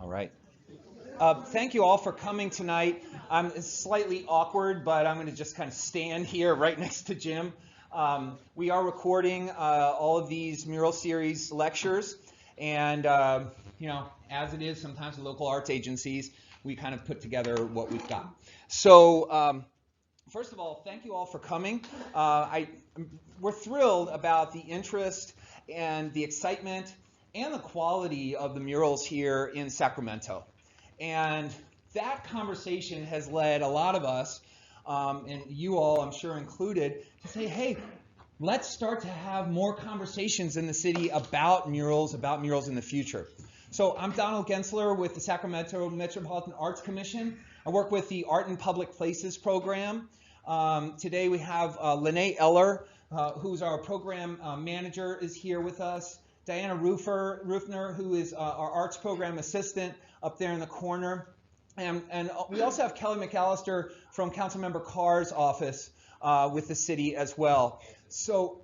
right. Thank you all for coming tonight. It's slightly awkward, but I'm going to just kind of stand here right next to Jim. We are recording all of these mural series lectures, and as it is sometimes with local arts agencies, we kind of put together what we've got. So first of all, thank you all for coming. We're thrilled about the interest and the excitement and the quality of the murals here in Sacramento. And that conversation has led a lot of us, and you all I'm sure included, to say, hey, let's start to have more conversations in the city about murals in the future. So I'm Donald Gensler with the Sacramento Metropolitan Arts Commission. I work with the Art in Public Places program. Today we have Lene Eller, who's our program manager, is here with us. Diana Rufner, who is our arts program assistant up there in the corner. And we also have Kelly McAllister from Councilmember Carr's office with the city as well. So,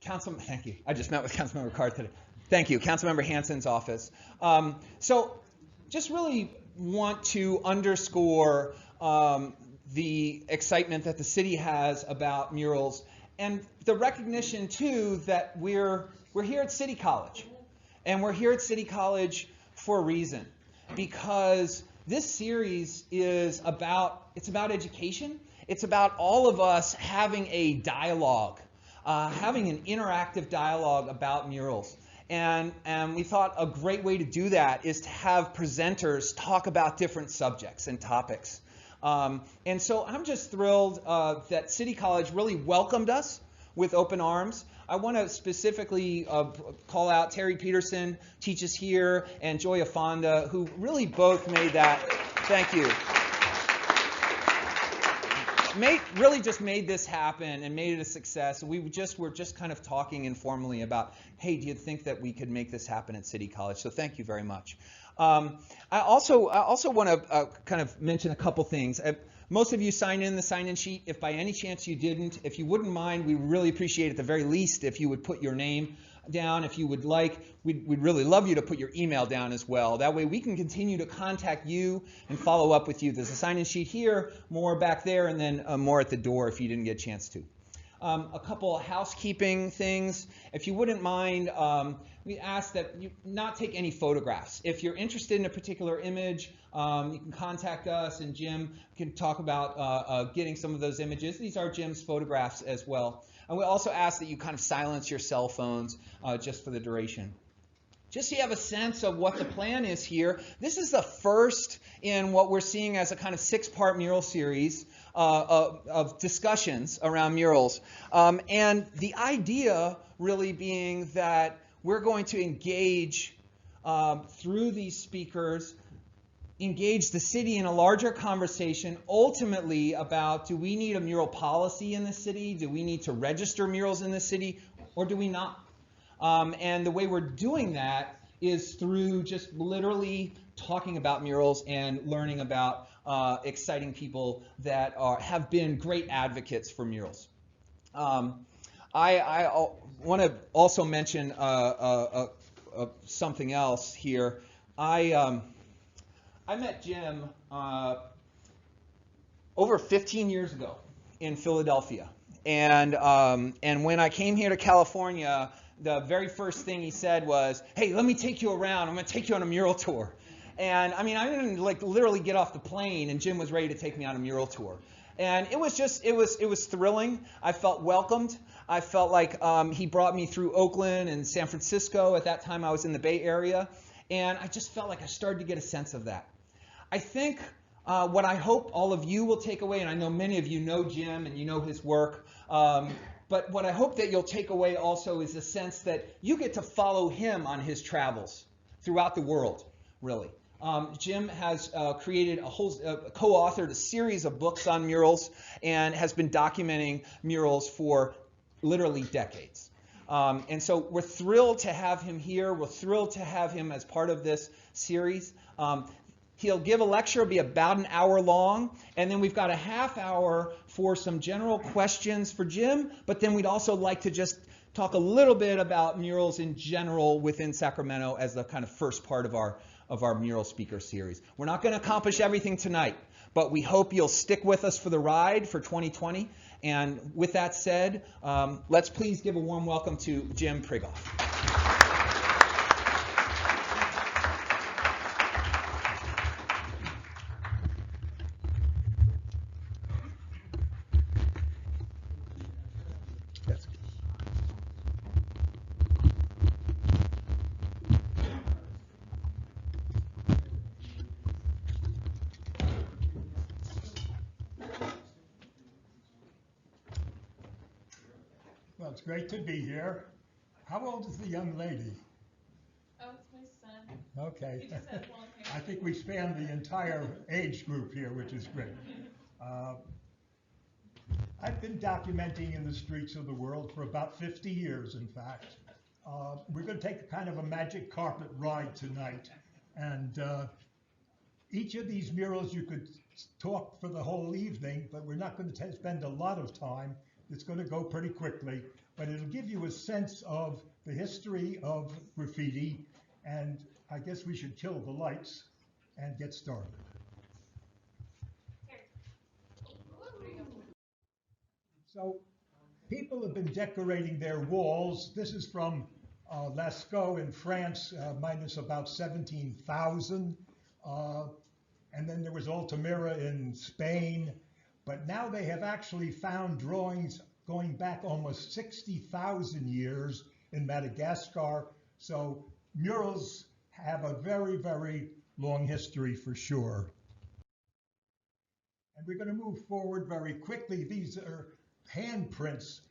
thank you. I just met with Councilmember Carr today. Thank you, Councilmember Hansen's office. So just really want to underscore the excitement that the city has about murals and the recognition, too, that we're here at City College. And we're here at City College for a reason. Because this series is about education. It's about all of us having a dialogue, having an interactive dialogue about murals. And we thought a great way to do that is to have presenters talk about different subjects and topics. And so I'm just thrilled that City College really welcomed us with open arms. I want to specifically call out Terry Peterson, teaches here, and Joya Fonda, who really both made that, thank you, really just made this happen and made it a success. We're just kind of talking informally about, hey, do you think that we could make this happen at City College? So thank you very much. I also want to kind of mention a couple things. Most of you signed in the sign-in sheet. If by any chance you didn't, if you wouldn't mind, we really appreciate at the very least if you would put your name down. If you would like, we'd really love you to put your email down as well. That way we can continue to contact you and follow up with you. There's a sign-in sheet here, more back there, and then more at the door if you didn't get a chance to. A couple housekeeping things. If you wouldn't mind, we ask that you not take any photographs. If you're interested in a particular image, you can contact us, and Jim can talk about getting some of those images. These are Jim's photographs as well. And we also ask that you kind of silence your cell phones just for the duration. Just so you have a sense of what the plan is here, this is the first in what we're seeing as a kind of 6-part mural series of discussions around murals. And the idea really being that we're going to engage through these speakers, engage the city in a larger conversation ultimately about, do we need a mural policy in the city? Do we need to register murals in the city, or do we not? And the way we're doing that is through just literally talking about murals and learning about exciting people that have been great advocates for murals. I want to also mention something else here. I met Jim over 15 years ago in Philadelphia, and when I came here to California, the very first thing he said was, "Hey, let me take you around. I'm going to take you on a mural tour." And I mean, I didn't literally get off the plane, and Jim was ready to take me on a mural tour. And it was thrilling. I felt welcomed. I felt like he brought me through Oakland and San Francisco. At that time, I was in the Bay Area, and I just felt like I started to get a sense of that. I think what I hope all of you will take away, and I know many of you know Jim and you know his work, but what I hope that you'll take away also is a sense that you get to follow him on his travels throughout the world, really. Jim has created co-authored a series of books on murals and has been documenting murals for literally decades. And so we're thrilled to have him here. We're thrilled to have him as part of this series. He'll give a lecture, it'll be about an hour long, and then we've got a half hour for some general questions for Jim, but then we'd also like to just talk a little bit about murals in general within Sacramento as the kind of first part of our of our mural speaker series. We're not going to accomplish everything tonight, but we hope you'll stick with us for the ride for 2020. And with that said, let's please give a warm welcome to Jim Prigoff. Well, it's great to be here. How old is the young lady? Oh, it's my son. Okay. He just has long hair. I think we span the entire age group here, which is great. I've been documenting in the streets of the world for about 50 years, in fact. We're going to take a kind of a magic carpet ride tonight. And each of these murals you could talk for the whole evening, but we're not going to spend a lot of time. It's going to go pretty quickly, but it'll give you a sense of the history of graffiti, and I guess we should kill the lights and get started. So people have been decorating their walls. This is from Lascaux in France, minus about 17,000. And then there was Altamira in Spain. But now they have actually found drawings going back almost 60,000 years in Madagascar. So murals have a very, very long history for sure. And we're going to move forward very quickly. These are handprints.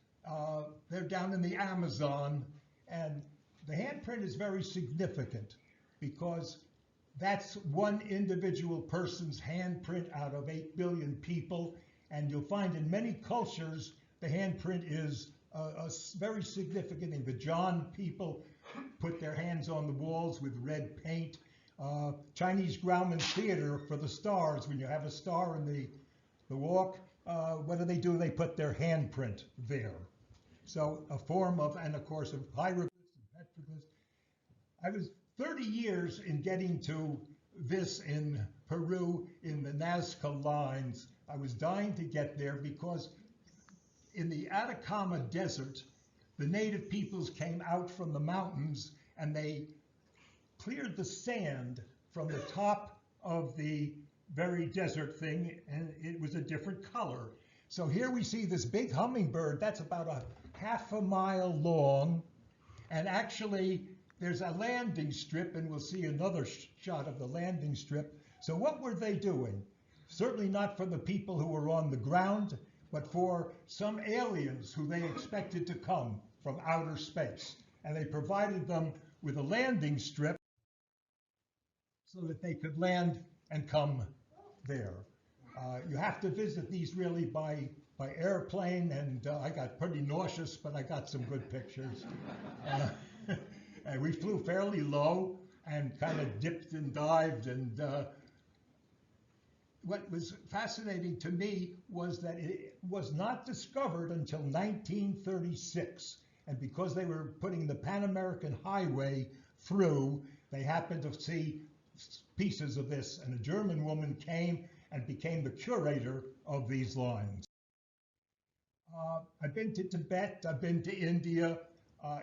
They're down in the Amazon. And the handprint is very significant because that's one individual person's handprint out of 8 billion people. And you'll find in many cultures, the handprint is a very significant thing. The John people put their hands on the walls with red paint. Chinese Grauman Theater for the stars, when you have a star in the walk, what do? They put their handprint there. So a form of, and of course, of hieroglyphs and petroglyphs. I was 30 years in getting to this in Peru in the Nazca lines. I was dying to get there because in the Atacama Desert, the native peoples came out from the mountains and they cleared the sand from the top of the very desert thing, and it was a different color. So here we see this big hummingbird that's about a half a mile long, and actually there's a landing strip, and we'll see another shot of the landing strip. So what were they doing? Certainly not for the people who were on the ground, but for some aliens who they expected to come from outer space. And they provided them with a landing strip so that they could land and come there. You have to visit these really by airplane, and I got pretty nauseous, but I got some good pictures. And we flew fairly low and kind of dipped and dived, and what was fascinating to me was that it was not discovered until 1936. And because they were putting the Pan American Highway through, they happened to see pieces of this. And a German woman came and became the curator of these lines. I've been to Tibet, I've been to India.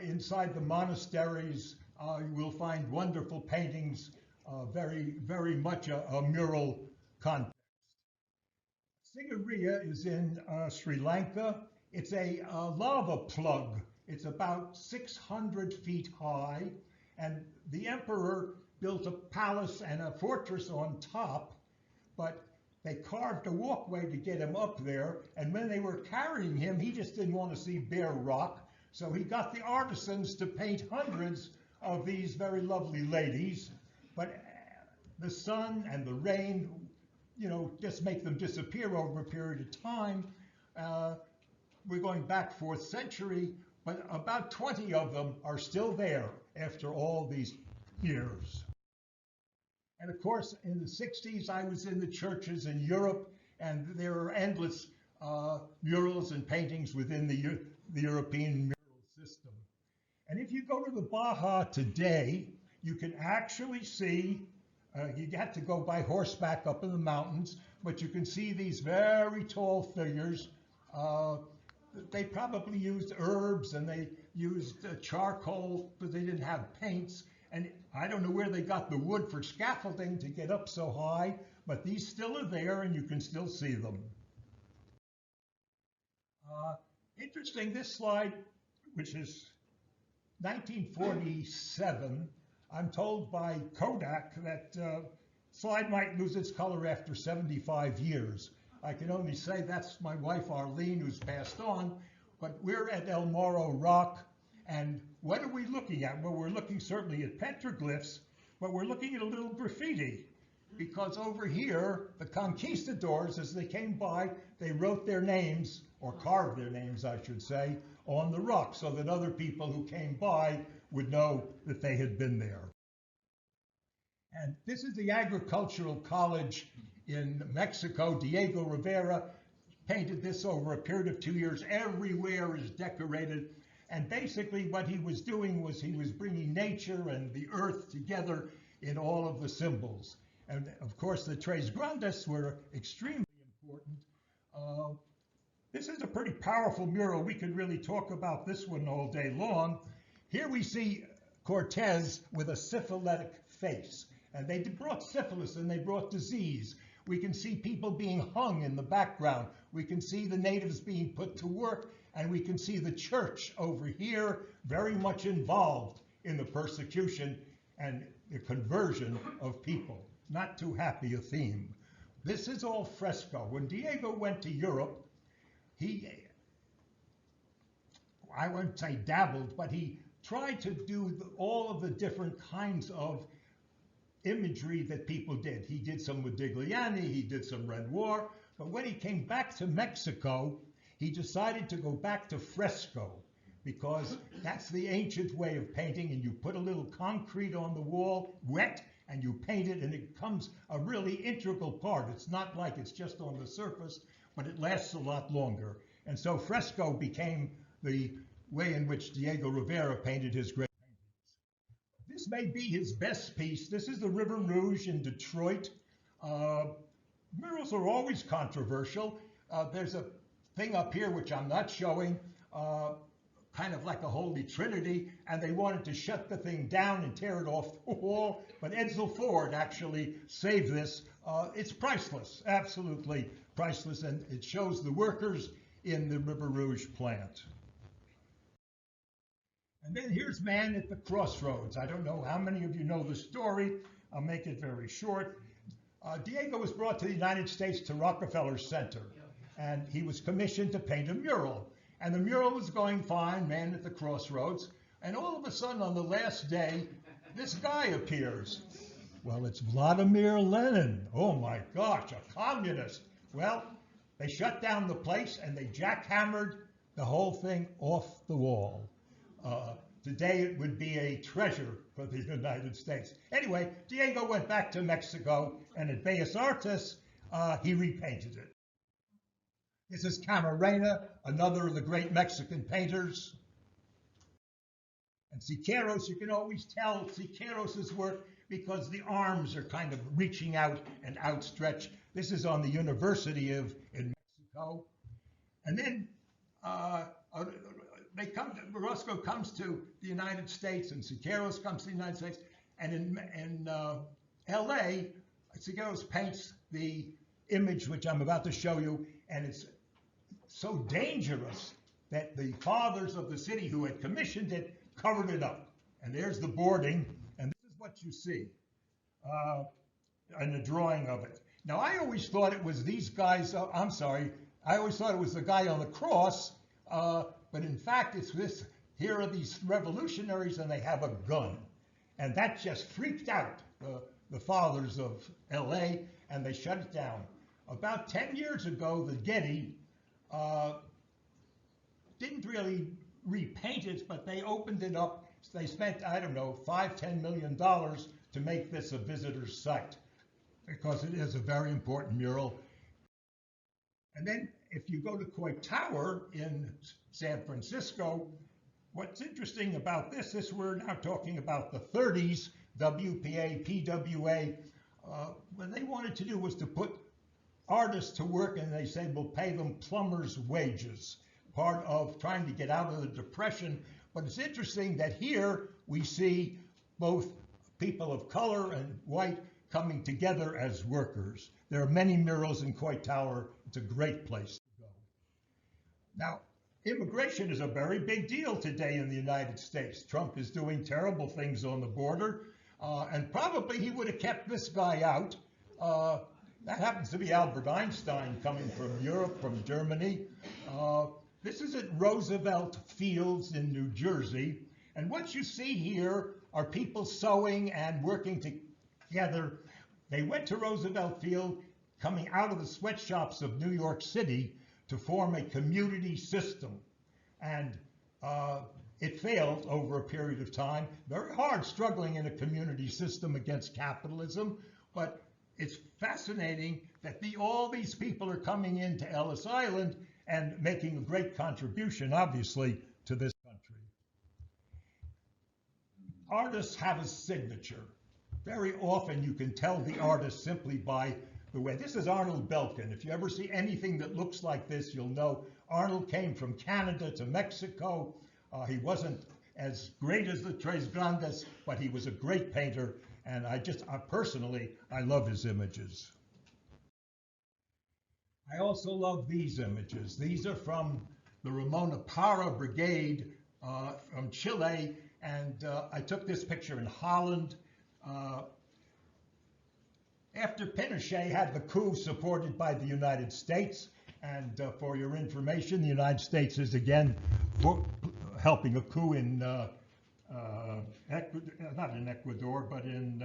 Inside the monasteries, you will find wonderful paintings, very, very much a mural context. Sigiriya is in Sri Lanka. It's a lava plug. It's about 600 feet high, and the emperor built a palace and a fortress on top, but they carved a walkway to get him up there, and when they were carrying him, he just didn't want to see bare rock, so he got the artisans to paint hundreds of these very lovely ladies, but the sun and the rain, you know, just make them disappear over a period of time. We're going back 4th century, but about 20 of them are still there after all these years. And of course, in the 60s, I was in the churches in Europe, and there are endless murals and paintings within the European mural system. And if you go to the Baja today, you can actually see You had to go by horseback up in the mountains, but you can see these very tall figures. They probably used herbs and they used charcoal, but they didn't have paints. And I don't know where they got the wood for scaffolding to get up so high, but these still are there and you can still see them. Interesting, this slide, which is 1947, I'm told by Kodak that slide might lose its color after 75 years. I can only say that's my wife Arlene, who's passed on, but we're at El Morro Rock, and what are we looking at? Well, we're looking certainly at petroglyphs, but we're looking at a little graffiti, because over here, the conquistadors, as they came by, they wrote their names, or carved their names, I should say, on the rock, so that other people who came by would know that they had been there. And this is the agricultural college in Mexico. Diego Rivera painted this over a period of 2 years. Everywhere is decorated. And basically what he was doing was he was bringing nature and the earth together in all of the symbols. And of course, the Tres Grandes were extremely important. This is a pretty powerful mural. We could really talk about this one all day long. Here we see Cortez with a syphilitic face. And they brought syphilis and they brought disease. We can see people being hung in the background. We can see the natives being put to work. And we can see the church over here very much involved in the persecution and the conversion of people. Not too happy a theme. This is all fresco. When Diego went to Europe, I wouldn't say dabbled, but he tried to do all of the different kinds of imagery that people did. He did some Modigliani, he did some Renoir, but when he came back to Mexico, he decided to go back to fresco, because that's the ancient way of painting, and you put a little concrete on the wall, wet, and you paint it, and it becomes a really integral part. It's not like it's just on the surface, but it lasts a lot longer. And so fresco became the way in which Diego Rivera painted his great paintings. This may be his best piece. This is the River Rouge in Detroit. Murals are always controversial. There's a thing up here which I'm not showing, kind of like a Holy Trinity, and they wanted to shut the thing down and tear it off the wall, but Edsel Ford actually saved this. It's priceless, absolutely priceless, and it shows the workers in the River Rouge plant. And then here's Man at the Crossroads. I don't know how many of you know the story. I'll make it very short. Diego was brought to the United States to Rockefeller Center, and he was commissioned to paint a mural. And the mural was going fine, Man at the Crossroads, and all of a sudden on the last day, this guy appears. Well, it's Vladimir Lenin. Oh my gosh, a communist. Well, they shut down the place and they jackhammered the whole thing off the wall. Today it would be a treasure for the United States. Anyway, Diego went back to Mexico, and at Bellas Artes, he repainted it. This is Camarena, another of the great Mexican painters. And Siqueiros, you can always tell Siqueiros' work because the arms are kind of reaching out and outstretched. This is on the University in Mexico. And then Roscoe comes to the United States, and Siqueiros comes to the United States. And in LA, Siqueiros paints the image which I'm about to show you, and it's so dangerous that the fathers of the city who had commissioned it covered it up. And there's the boarding, and this is what you see in a drawing of it. Now, I always thought it was these guys, I always thought it was the guy on the cross, but in fact, it's this, here are these revolutionaries and they have a gun. And that just freaked out the fathers of LA, and they shut it down. About 10 years ago, the Getty didn't really repaint it, but they opened it up. They spent, I don't know, $5–10 million to make this a visitor's site, because it is a very important mural. And then if you go to Coit Tower in San Francisco, what's interesting about this we're now talking about the 30s, WPA, PWA. what they wanted to do was to put artists to work, and they said, we'll pay them plumbers' wages, part of trying to get out of the Depression. But it's interesting that here we see both people of color and white coming together as workers. There are many murals in Coit Tower. It's a great place to go. Now, immigration is a very big deal today in the United States. Trump is doing terrible things on the border, and probably he would have kept this guy out. That happens to be Albert Einstein coming from Europe, from Germany. This is at Roosevelt Fields in New Jersey. And what you see here are people sewing and working together. They went to Roosevelt Field, coming out of the sweatshops of New York City to form a community system. And it failed over a period of time. Very hard struggling in a community system against capitalism, but it's fascinating that all these people are coming into Ellis Island and making a great contribution, obviously, to this country. Artists have a signature. Very often you can tell the artist simply by the way. This is Arnold Belkin. If you ever see anything that looks like this, you'll know Arnold came from Canada to Mexico. He wasn't as great as the Tres Grandes, but he was a great painter. And personally, I love his images. I also love these images. These are from the Ramona Parra Brigade from Chile. And I took this picture in Holland. After Pinochet had the coup supported by the United States, and for your information, the United States is again helping a coup in not in Ecuador, but in,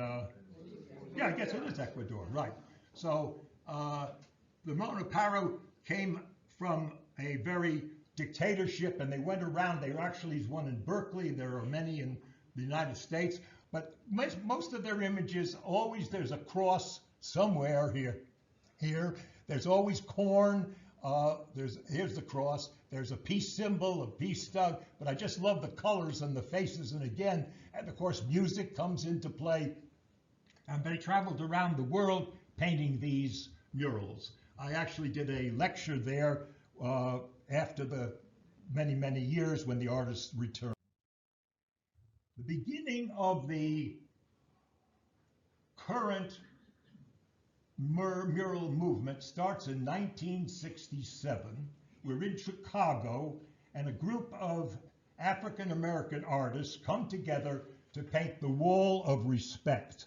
yeah, I guess it is Ecuador, right. So the Ramona Parra came from a very dictatorship, and they went around. There actually is one in Berkeley. There are many in the United States. But most of their images, always there's a cross somewhere here. There's always corn. Here's the cross. There's a peace symbol, a peace stug. But I just love the colors and the faces. And again, and of course, music comes into play. And they traveled around the world painting these murals. I actually did a lecture there after the many, many years when the artists returned. The beginning of the current mural movement starts in 1967. We're in Chicago, and a group of African-American artists come together to paint the Wall of Respect.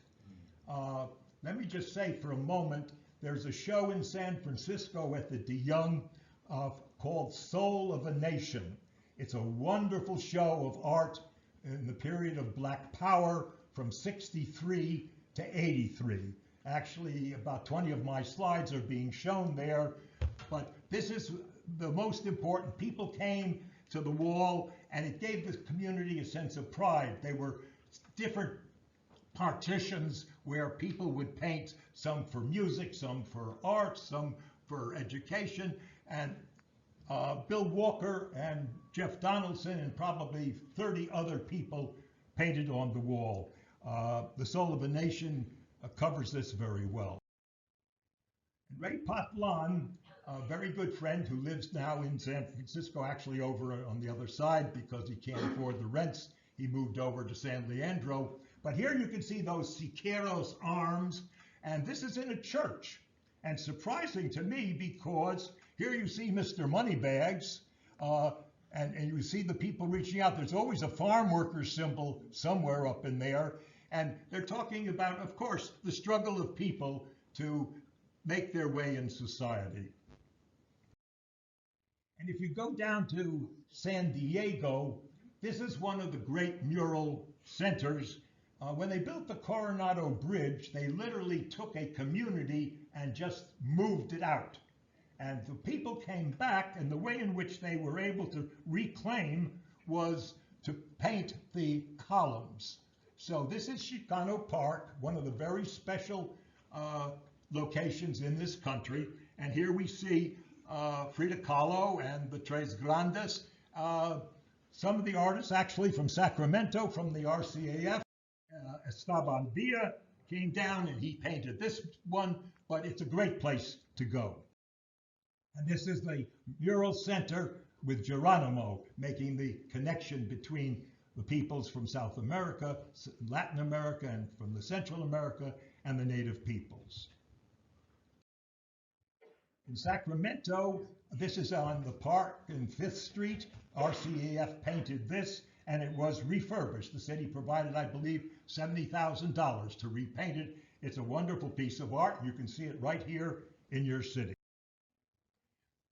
Let me just say for a moment, there's a show in San Francisco at the DeYoung called Soul of a Nation. It's a wonderful show of art in the period of Black Power from 63 to 83. Actually, about 20 of my slides are being shown there, but this is the most important. People came to the wall, and it gave the community a sense of pride. There were different partitions where people would paint, some for music, some for art, some for education, and Bill Walker and Jeff Donaldson and probably 30 other people painted on the wall. The Soul of a Nation covers this very well. Ray Patlan, a very good friend who lives now in San Francisco, actually over on the other side because he can't afford the rents. He moved over to San Leandro. But here you can see those Siqueiros arms, and this is in a church. And surprising to me because here you see Mr. Moneybags, and you see the people reaching out. There's always a farm worker symbol somewhere up in there. And they're talking about, of course, the struggle of people to make their way in society. And if you go down to San Diego, this is one of the great mural centers. When they built the Coronado Bridge, they literally took a community and just moved it out. And the people came back, and the way in which they were able to reclaim was to paint the columns. So this is Chicano Park, one of the very special locations in this country. And here we see Frida Kahlo and the Tres Grandes. Some of the artists actually from Sacramento, from the RCAF, Esteban Villa, came down and he painted this one, but it's a great place to go. And this is the Mural Center with Geronimo, making the connection between the peoples from South America, Latin America, and from the Central America, and the native peoples. In Sacramento, this is on the park in 5th Street. RCAF painted this, and it was refurbished. The city provided, I believe, $70,000 to repaint it. It's a wonderful piece of art. You can see it right here in your city.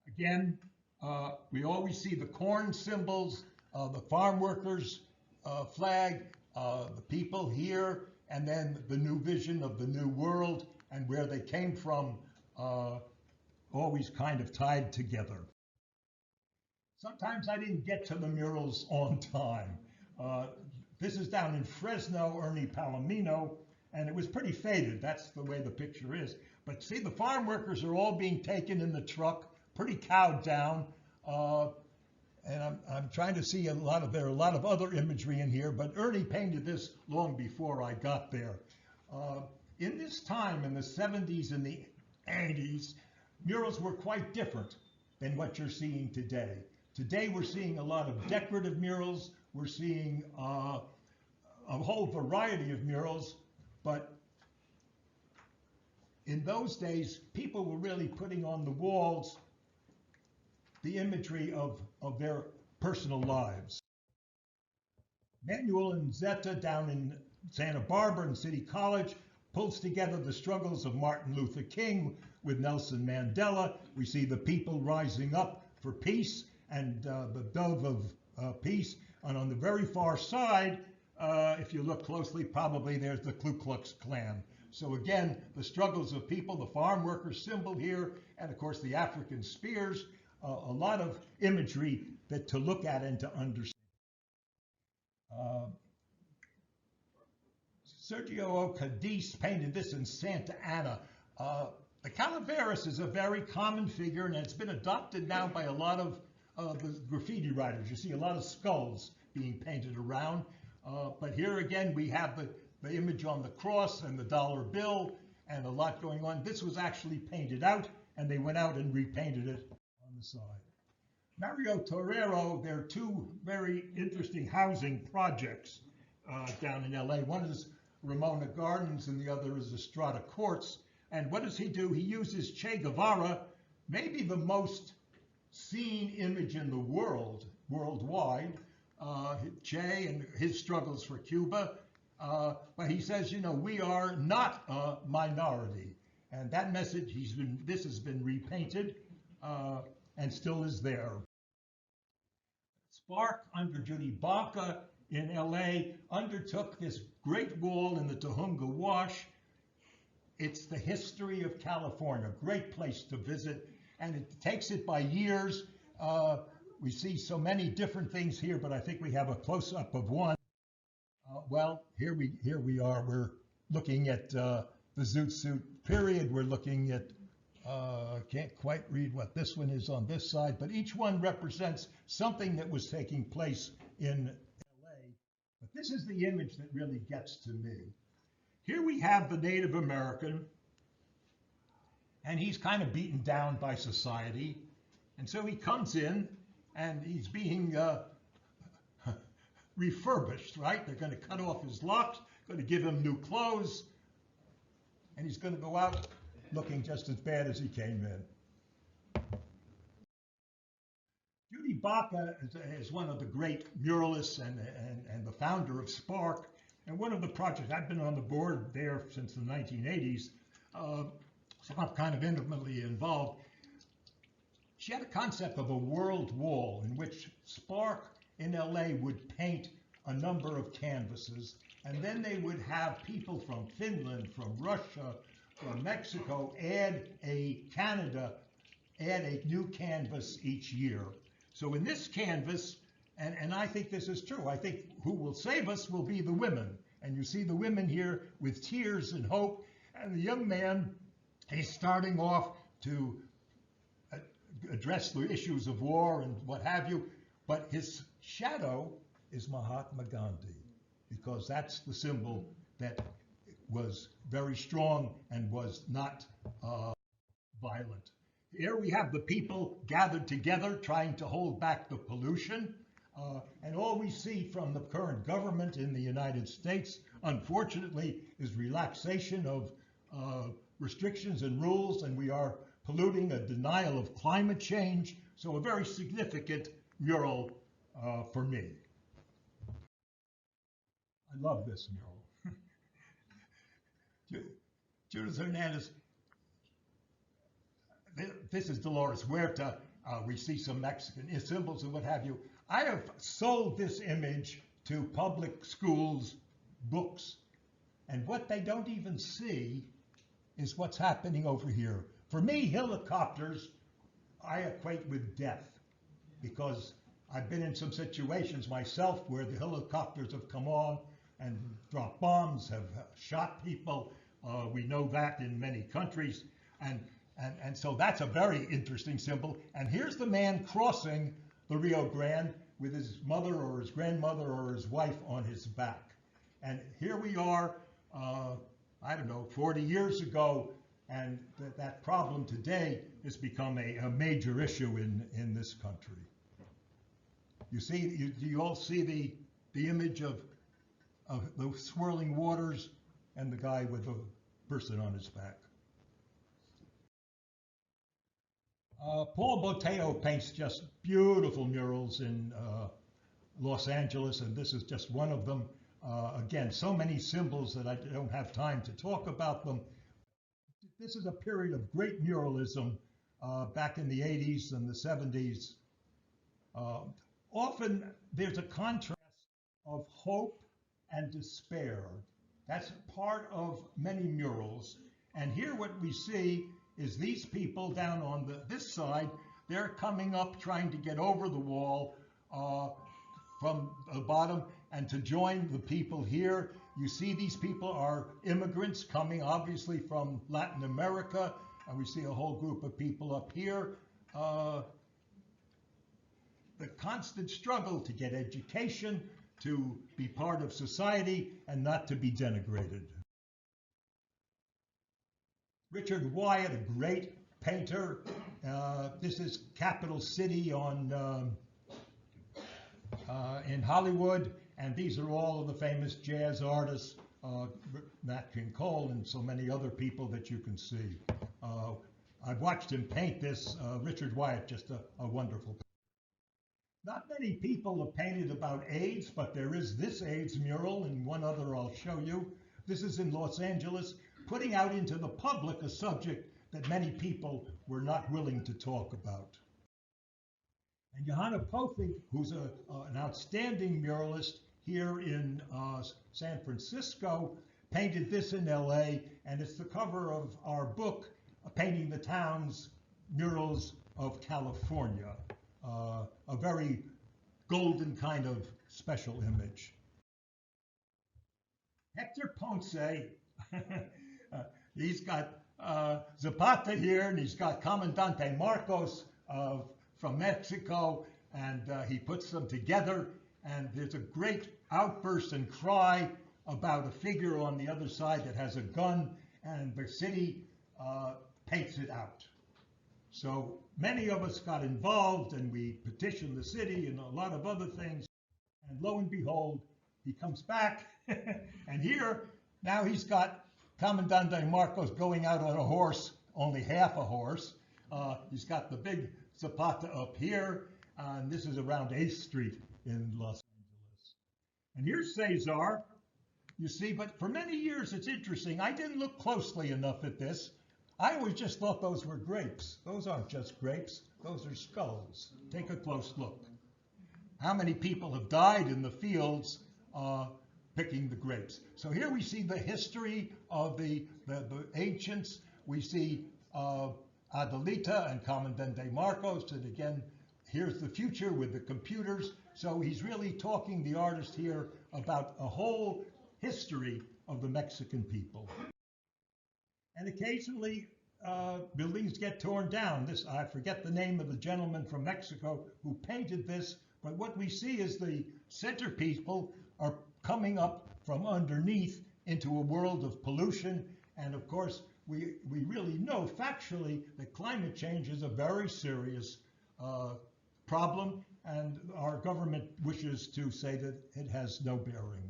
Again, we always see the corn symbols, the farm workers flag, the people here, and then the new vision of the new world and where they came from, always kind of tied together. Sometimes I didn't get to the murals on time. This is down in Fresno, Ernie Palomino, and it was pretty faded. That's the way the picture is. But see, the farm workers are all being taken in the truck, pretty cowed down. And I'm trying to see there are a lot of other imagery in here, but Ernie painted this long before I got there. In this time, in the 70s and the 80s, murals were quite different than what you're seeing today. Today, we're seeing a lot of decorative murals. We're seeing a whole variety of murals, but in those days, people were really putting on the walls the imagery of their personal lives. Manuel Nzeta down in Santa Barbara in City College pulls together the struggles of Martin Luther King with Nelson Mandela. We see the people rising up for peace and the dove of peace. And on the very far side, if you look closely, probably there's the Ku Klux Klan. So again, the struggles of people, the farm worker symbol here, and of course the African spears, a lot of imagery that to look at and to understand. Sergio Cadiz painted this in Santa Ana. The Calaveras is a very common figure, and it's been adopted now by a lot of the graffiti writers. You see a lot of skulls being painted around. But here again, we have the image on the cross and the dollar bill and a lot going on. This was actually painted out, and they went out and repainted it on the side. Mario Torero, there are two very interesting housing projects down in LA. One is Ramona Gardens and the other is Estrada Courts. And what does he do? He uses Che Guevara, maybe the most seen image in the world, worldwide, Che and his struggles for Cuba. But he says, you know, we are not a minority. And that message, this has been repainted and still is there. Spark, under Judy Baca in LA, undertook this great wall in the Tujunga Wash. It's the history of California, great place to visit, and it takes it by years. We see so many different things here, but I think we have a close-up of one. Well, here we are. We're looking at the Zoot Suit period. We're looking at, I can't quite read what this one is on this side, but each one represents something that was taking place in LA. But this is the image that really gets to me. Here we have the Native American, and he's kind of beaten down by society. And so he comes in, and he's being refurbished, right? They're going to cut off his locks, going to give him new clothes, and he's going to go out looking just as bad as he came in. Judy Baca is one of the great muralists and the founder of Spark. And one of the projects, I've been on the board there since the 1980s, so I'm kind of intimately involved. She had a concept of a world wall in which Spark in LA would paint a number of canvases, and then they would have people from Finland, from Russia, from Mexico add a new canvas each year. So in this canvas, and I think this is true, I think who will save us will be the women. And you see the women here with tears and hope, and the young man, he's starting off to address the issues of war and what have you, but his shadow is Mahatma Gandhi, because that's the symbol that was very strong and was not violent. Here we have the people gathered together trying to hold back the pollution. And all we see from the current government in the United States, unfortunately, is relaxation of restrictions and rules, and we are polluting, a denial of climate change. So a very significant mural for me. I love this mural. Judith Hernandez, this is Dolores Huerta. We see some Mexican symbols and what have you. I have sold this image to public schools, books, and what they don't even see is what's happening over here. For me, helicopters, I equate with death, because I've been in some situations myself where the helicopters have come on and dropped bombs, have shot people. We know that in many countries. And so that's a very interesting symbol. And here's the man crossing the Rio Grande with his mother or his grandmother or his wife on his back. And here we are, I don't know, 40 years ago, and that problem today has become a major issue in this country. You see, you all see the image of the swirling waters and the guy with the person on his back. Paul Boteo paints just beautiful murals in Los Angeles, and this is just one of them. Again, so many symbols that I don't have time to talk about them. This is a period of great muralism back in the 80s and the 70s. Often there's a contrast of hope and despair. That's part of many murals. And here what we see is these people down on this side, they're coming up trying to get over the wall from the bottom and to join the people here. You see these people are immigrants coming obviously from Latin America, and we see a whole group of people up here. The constant struggle to get education, to be part of society, and not to be denigrated. Richard Wyatt, a great painter. This is Capital City in Hollywood, and these are all of the famous jazz artists, Nat King Cole and so many other people that you can see. I've watched him paint this. Richard Wyatt, just a wonderful painter. Not many people have painted about AIDS, but there is this AIDS mural and one other I'll show you. This is in Los Angeles, putting out into the public a subject that many people were not willing to talk about. And Johanna Pothig, who's an outstanding muralist here in San Francisco, painted this in LA, and it's the cover of our book, Painting the Towns, Murals of California. A very golden kind of special image. Hector Ponce, he's got Zapata here, and he's got Comandante Marcos from Mexico, and he puts them together, and there's a great outburst and cry about a figure on the other side that has a gun, and the city paints it out. So many of us got involved, and we petitioned the city and a lot of other things, and lo and behold, he comes back, and here, now he's got Comandante Marcos going out on a horse, only half a horse. He's got the big Zapata up here, and this is around 8th Street in Los Angeles. And here's Cesar, you see, but for many years, it's interesting. I didn't look closely enough at this. I always just thought those were grapes. Those aren't just grapes, those are skulls. Take a close look. How many people have died in the fields picking the grapes? So here we see the history of the ancients. We see Adelita and Comandante Marcos, and again, here's the future with the computers. So he's really talking, the artist here, about a whole history of the Mexican people. And occasionally, buildings get torn down. I forget the name of the gentleman from Mexico who painted this, but what we see is the center people are coming up from underneath into a world of pollution. And of course, we really know factually that climate change is a very serious problem, and our government wishes to say that it has no bearing.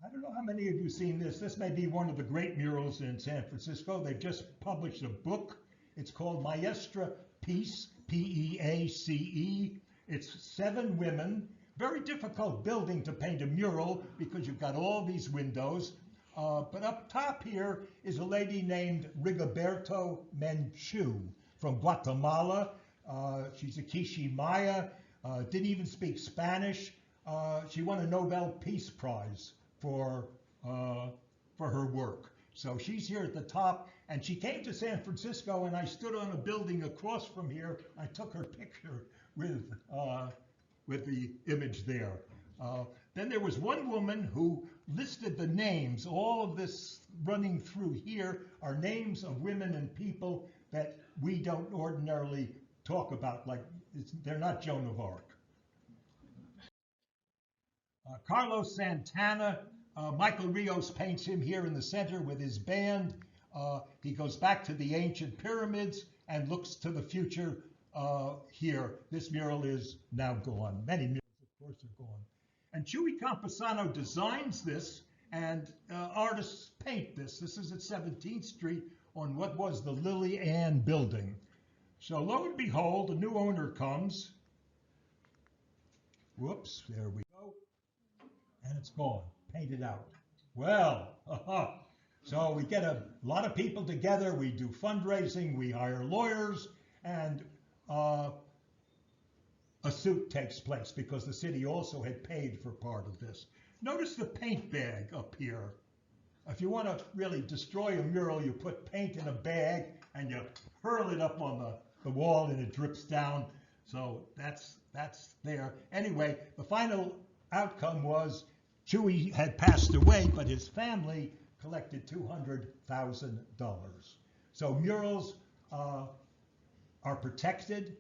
I don't know how many of you have seen this. This may be one of the great murals in San Francisco. They've just published a book. It's called Maestra Peace, P-E-A-C-E. It's 7 women. Very difficult building to paint a mural because you've got all these windows. But up top here is a lady named Rigoberto Menchú from Guatemala. She's a Quiché Maya, didn't even speak Spanish. She won a Nobel Peace Prize for her work. So she's here at the top, and she came to San Francisco, and I stood on a building across from here. I took her picture with the image there. Then there was one woman who listed the names. All of this running through here are names of women and people that we don't ordinarily talk about, like they're not Joan of Arc. Carlos Santana, Michael Rios paints him here in the center with his band. He goes back to the ancient pyramids and looks to the future here. This mural is now gone. Many murals, of course, are gone. And Chuy Campesano designs this, and artists paint this. This is at 17th Street on what was the Lily Ann building. So lo and behold, a new owner comes. Whoops, there we go. And it's gone, painted out. Well, so we get a lot of people together, we do fundraising, we hire lawyers, and a suit takes place because the city also had paid for part of this. Notice the paint bag up here. If you want to really destroy a mural, you put paint in a bag and you hurl it up on the wall and it drips down. So that's there. Anyway, the final outcome was Chuy had passed away, but his family collected $200,000. So murals are protected.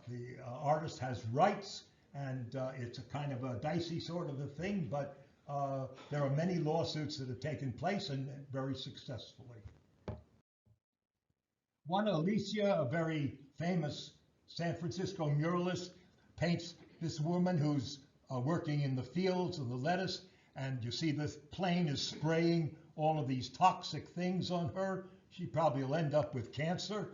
The artist has rights, and it's a kind of a dicey sort of a thing, but there are many lawsuits that have taken place, and very successfully. Juana Alicia, a very famous San Francisco muralist, paints this woman who's working in the fields of the lettuce, and you see this plane is spraying all of these toxic things on her. She probably will end up with cancer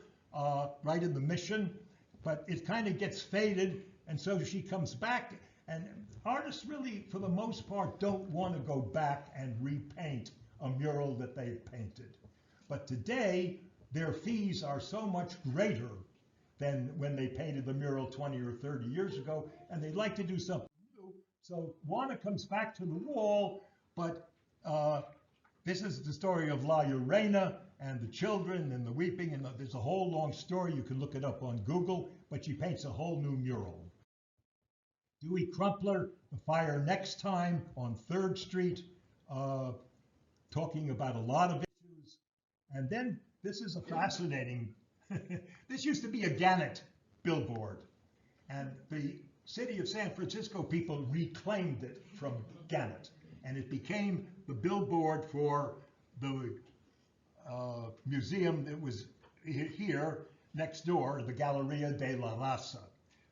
right in the mission, but it kind of gets faded, and so she comes back, and artists really, for the most part, don't want to go back and repaint a mural that they've painted. But today, their fees are so much greater than when they painted the mural 20 or 30 years ago, and they'd like to do something new. So Juana comes back to the wall, but this is the story of La Llorena and the children and the weeping, and there's a whole long story. You can look it up on Google, but she paints a whole new mural. Dewey Crumpler, The Fire Next Time on 3rd Street, talking about a lot of issues. And then this is a fascinating, this used to be a Gannett billboard, and the city of San Francisco people reclaimed it from Gannett, and it became the billboard for the museum that was here next door, the Galleria de la Raza.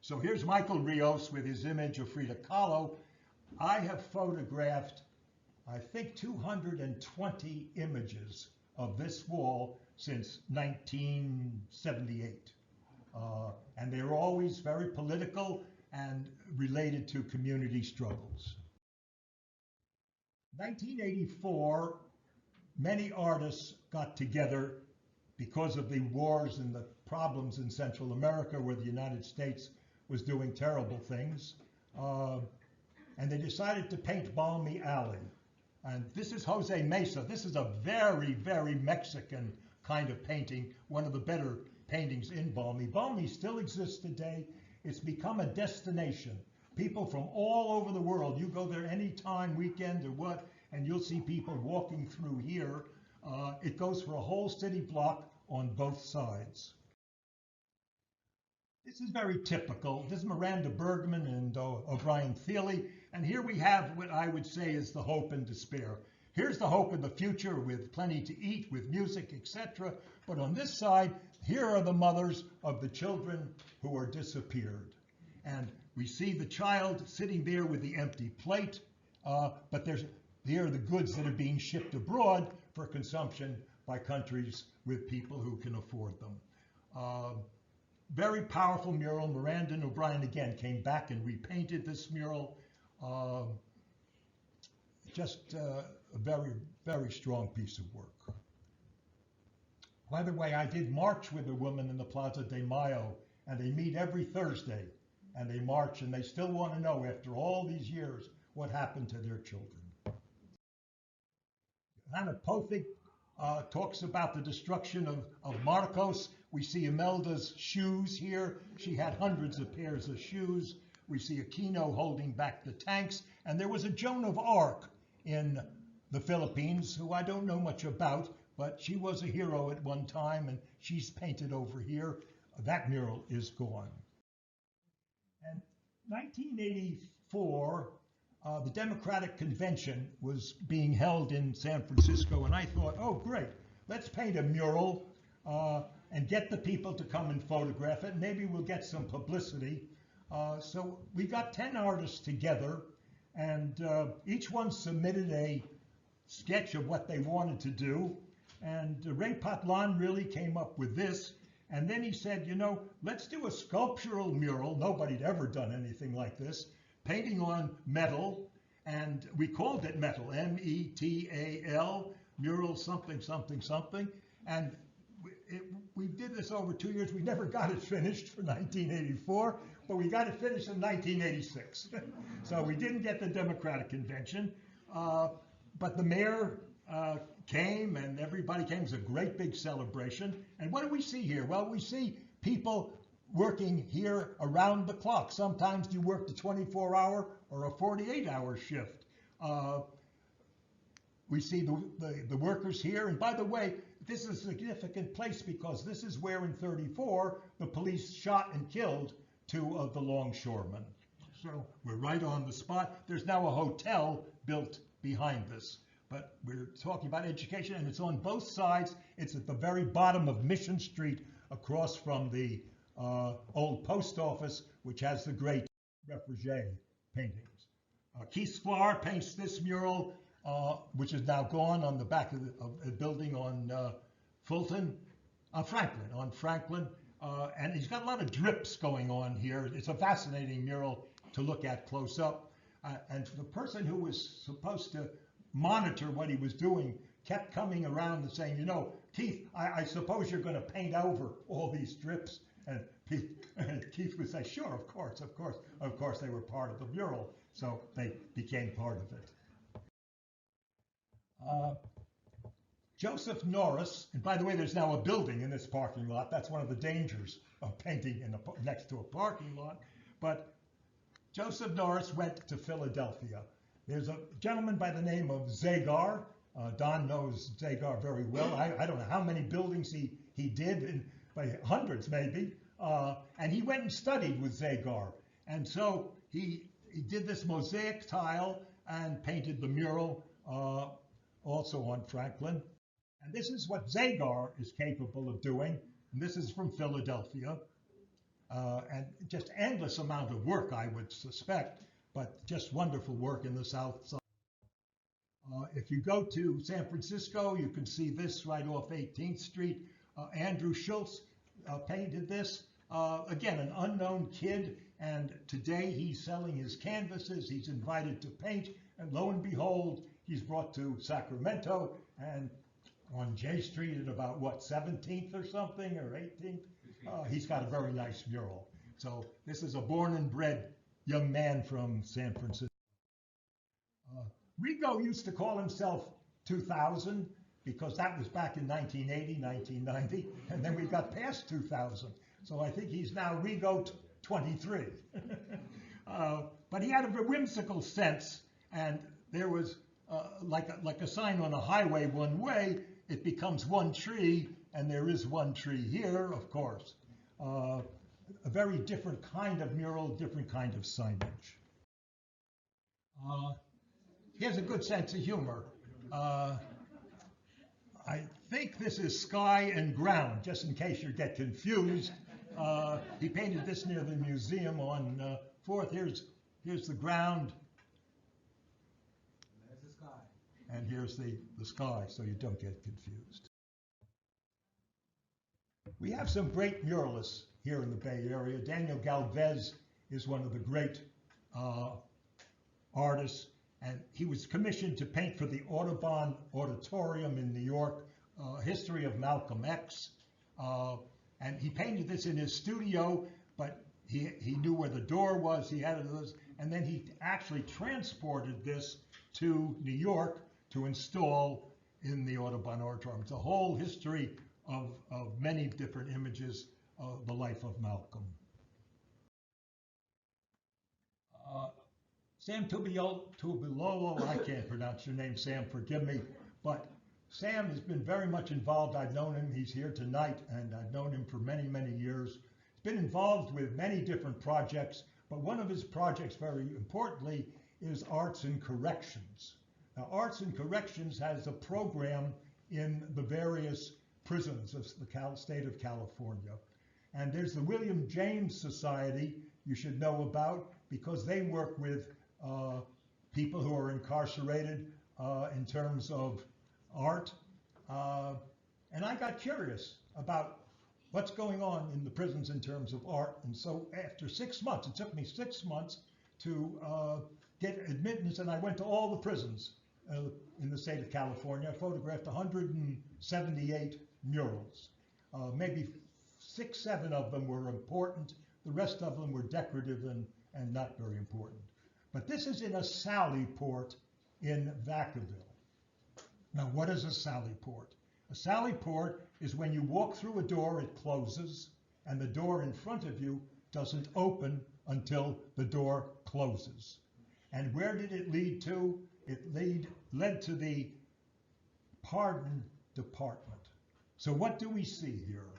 So here's Michael Rios with his image of Frida Kahlo. I have photographed, I think, 220 images of this wall since 1978. And they're always very political and related to community struggles. 1984, many artists got together because of the wars and the problems in Central America, where the United States was doing terrible things. And they decided to paint Balmy Alley. And this is Jose Mesa. This is a very, very Mexican kind of painting, one of the better paintings in Balmy. Balmy still exists today. It's become a destination. People from all over the world, you go there anytime, weekend or what, and you'll see people walking through here. It goes for a whole city block on both sides. This is very typical. This is Miranda Bergman and O'Brien Thiele, And here we have what I would say is the hope and despair. Here's the hope of the future with plenty to eat, with music, etc. But on this side, here are the mothers of the children who are disappeared. And we see the child sitting there with the empty plate, but here are the goods that are being shipped abroad for consumption by countries with people who can afford them. Very powerful mural. Miranda and O'Brien again came back and repainted this mural. Just a very, very strong piece of work. By the way, I did march with a woman in the Plaza de Mayo, and they meet every Thursday, and they march, and they still want to know, after all these years, what happened to their children. Hannah Pothig talks about the destruction of Marcos. We see Imelda's shoes here. She had hundreds of pairs of shoes. We see Aquino holding back the tanks. And there was a Joan of Arc in the Philippines, who I don't know much about, but she was a hero at one time, and she's painted over here. That mural is gone. And 1984, the Democratic Convention was being held in San Francisco, and I thought, oh, great, let's paint a mural and get the people to come and photograph it. Maybe we'll get some publicity. So we got 10 artists together, and each one submitted a sketch of what they wanted to do. And Ray Patlan really came up with this. And then he said, you know, let's do a sculptural mural. Nobody'd ever done anything like this. Painting on metal, and we called it metal, M-E-T-A-L, mural something, something, something. And we did this over 2 years. We never got it finished for 1984, but we got it finished in 1986. So we didn't get the Democratic Convention, but the mayor came, and everybody came. It was a great big celebration. And what do we see here? Well, we see people working here around the clock. Sometimes you work the 24-hour or a 48-hour shift. We see the workers here. And by the way, this is a significant place because this is where in 34 the police shot and killed 2 of the longshoremen. So we're right on the spot. There's now a hotel built behind this. But we're talking about education, and it's on both sides. It's at the very bottom of Mission Street across from the old post office, which has the great Refugee paintings. Keith Sklar paints this mural, which is now gone, on the back of a building on Franklin. And he's got a lot of drips going on here. It's a fascinating mural to look at close up. And the person who was supposed to monitor what he was doing kept coming around and saying, you know, Keith, I suppose you're going to paint over all these drips. And Keith would say, sure, of course. They were part of the mural, so they became part of it. Joseph Norris, and by the way, there's now a building in this parking lot. That's one of the dangers of painting next to a parking lot. But Joseph Norris went to Philadelphia. There's a gentleman by the name of Zagar. Don knows Zagar very well. I don't know how many buildings he did, by hundreds maybe. And he went and studied with Zagar. And so he did this mosaic tile and painted the mural also on Franklin. And this is what Zagar is capable of doing. And this is from Philadelphia. And just endless amount of work, I would suspect, but just wonderful work in the South Side. If you go to San Francisco, you can see this right off 18th Street. Andrew Schultz painted this. Again, an unknown kid, and today he's selling his canvases. He's invited to paint, and lo and behold, he's brought to Sacramento, and on J Street at about, what, 17th or something, or 18th? He's got a very nice mural. So this is a born and bred young man from San Francisco. Rigo used to call himself 2000 because that was back in 1980, 1990, and then we got past 2000. So I think he's now Rigo 23. But he had a whimsical sense, and there was like a sign on a highway one way, it becomes one tree, and there is one tree here, of course. A very different kind of mural, different kind of signage. He has a good sense of humor. I think this is sky and ground, just in case you get confused. He painted this near the museum on 4th. Here's the ground. And there's the sky. And here's the sky, so you don't get confused. We have some great muralists here in the Bay Area. Daniel Galvez is one of the great artists, and he was commissioned to paint for the Audubon Auditorium in New York, history of Malcolm X. And he painted this in his studio, but he knew where the door was, he had those, and then he actually transported this to New York to install in the Audubon Auditorium. It's a whole history of many different images of the life of Malcolm. Sam Tubilolo, I can't pronounce your name, Sam, forgive me, but Sam has been very much involved. I've known him, he's here tonight, and I've known him for many, many years. He's been involved with many different projects, but one of his projects, very importantly, is Arts and Corrections. Now, Arts and Corrections has a program in the various prisons of the state of California. And there's the William James Society you should know about, because they work with people who are incarcerated in terms of art. And I got curious about what's going on in the prisons in terms of art. And so after 6 months, it took me 6 months to get admittance, and I went to all the prisons in the state of California. I photographed 178 murals. Maybe 6, 7 of them were important. The rest of them were decorative and not very important. But this is in a sally port in Vacaville. Now, what is a sally port? A sally port is when you walk through a door, it closes, and the door in front of you doesn't open until the door closes. And where did it lead to? It led to the pardon department. So what do we see here?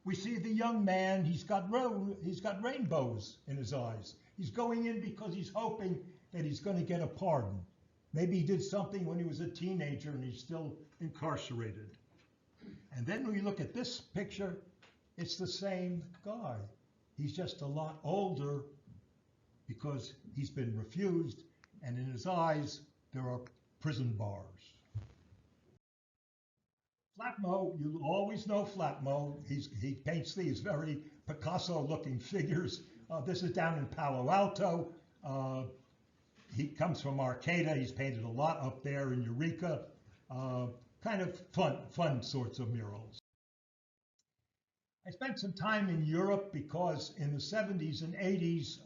We see the young man, he's got rainbows in his eyes. He's going in because he's hoping that he's going to get a pardon. Maybe he did something when he was a teenager and he's still incarcerated. And then when we look at this picture, it's the same guy. He's just a lot older because he's been refused, and in his eyes, there are prison bars. Flatmo, you always know Flatmo. He paints these very Picasso-looking figures. This is down in Palo Alto. He comes from Arcata. He's painted a lot up there in Eureka. Kind of fun sorts of murals. I spent some time in Europe because in the 70s and 80s,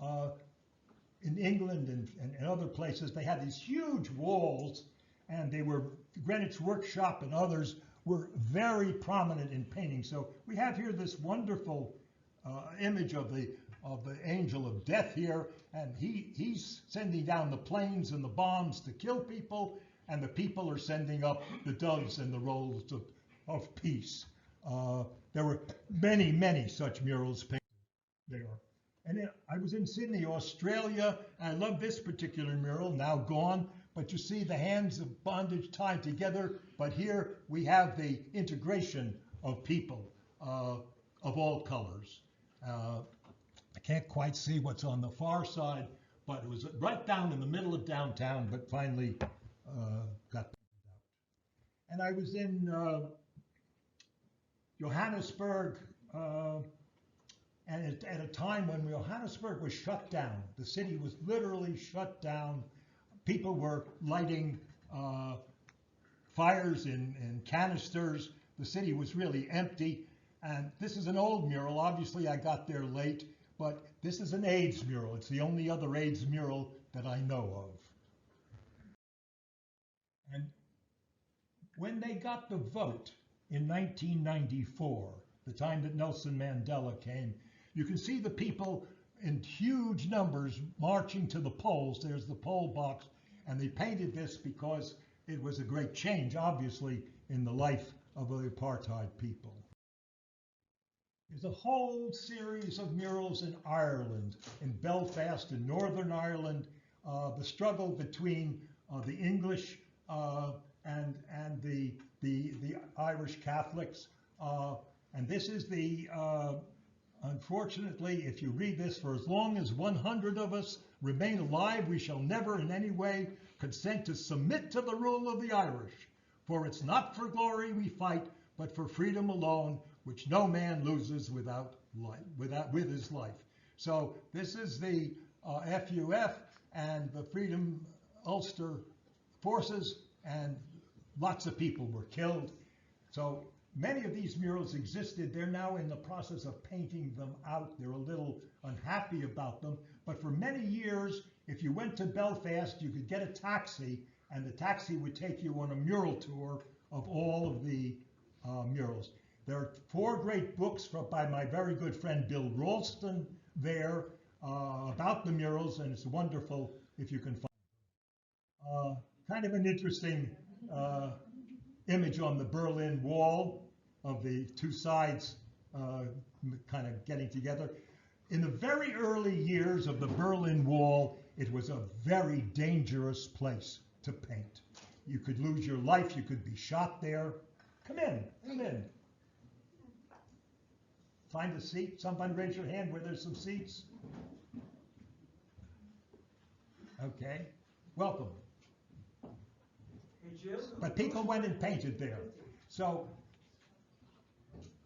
in England and other places, they had these huge walls, and they were, Greenwich Workshop and others were very prominent in painting. So we have here this wonderful image of the angel of death here, and he's sending down the planes and the bombs to kill people, and the people are sending up the doves and the rolls of peace. There were many, many such murals painted there. And I was in Sydney, Australia, and I love this particular mural, now gone, but you see the hands of bondage tied together, but here we have the integration of people of all colors. I can't quite see what's on the far side, but it was right down in the middle of downtown, but finally got painted out. And I was in Johannesburg, and at a time when Johannesburg was shut down. The city was literally shut down. People were lighting fires in canisters. The city was really empty. And this is an old mural. Obviously, I got there late, but this is an AIDS mural. It's the only other AIDS mural that I know of. And when they got the vote in 1994, the time that Nelson Mandela came, you can see the people in huge numbers marching to the polls. There's the poll box, and they painted this because it was a great change, obviously, in the life of the apartheid people. There's a whole series of murals in Ireland, in Belfast, in Northern Ireland, the struggle between the English and the Irish Catholics. And this is the, unfortunately, if you read this, for as long as 100 of us remain alive, we shall never in any way consent to submit to the rule of the Irish. For it's not for glory we fight, but for freedom alone, which no man loses with his life. So this is the FUF and the Freedom Ulster Forces, and lots of people were killed. So many of these murals existed. They're now in the process of painting them out. They're a little unhappy about them. But for many years, if you went to Belfast, you could get a taxi, and the taxi would take you on a mural tour of all of the murals. There are 4 great books by my very good friend Bill Ralston there about the murals, and it's wonderful if you can find them. Kind of an interesting image on the Berlin Wall of the 2 sides kind of getting together. In the very early years of the Berlin Wall, it was a very dangerous place to paint. You could lose your life, you could be shot there. Come in, come in. Find a seat. Somebody raise your hand where there's some seats. Okay, welcome. But people went and painted there. So,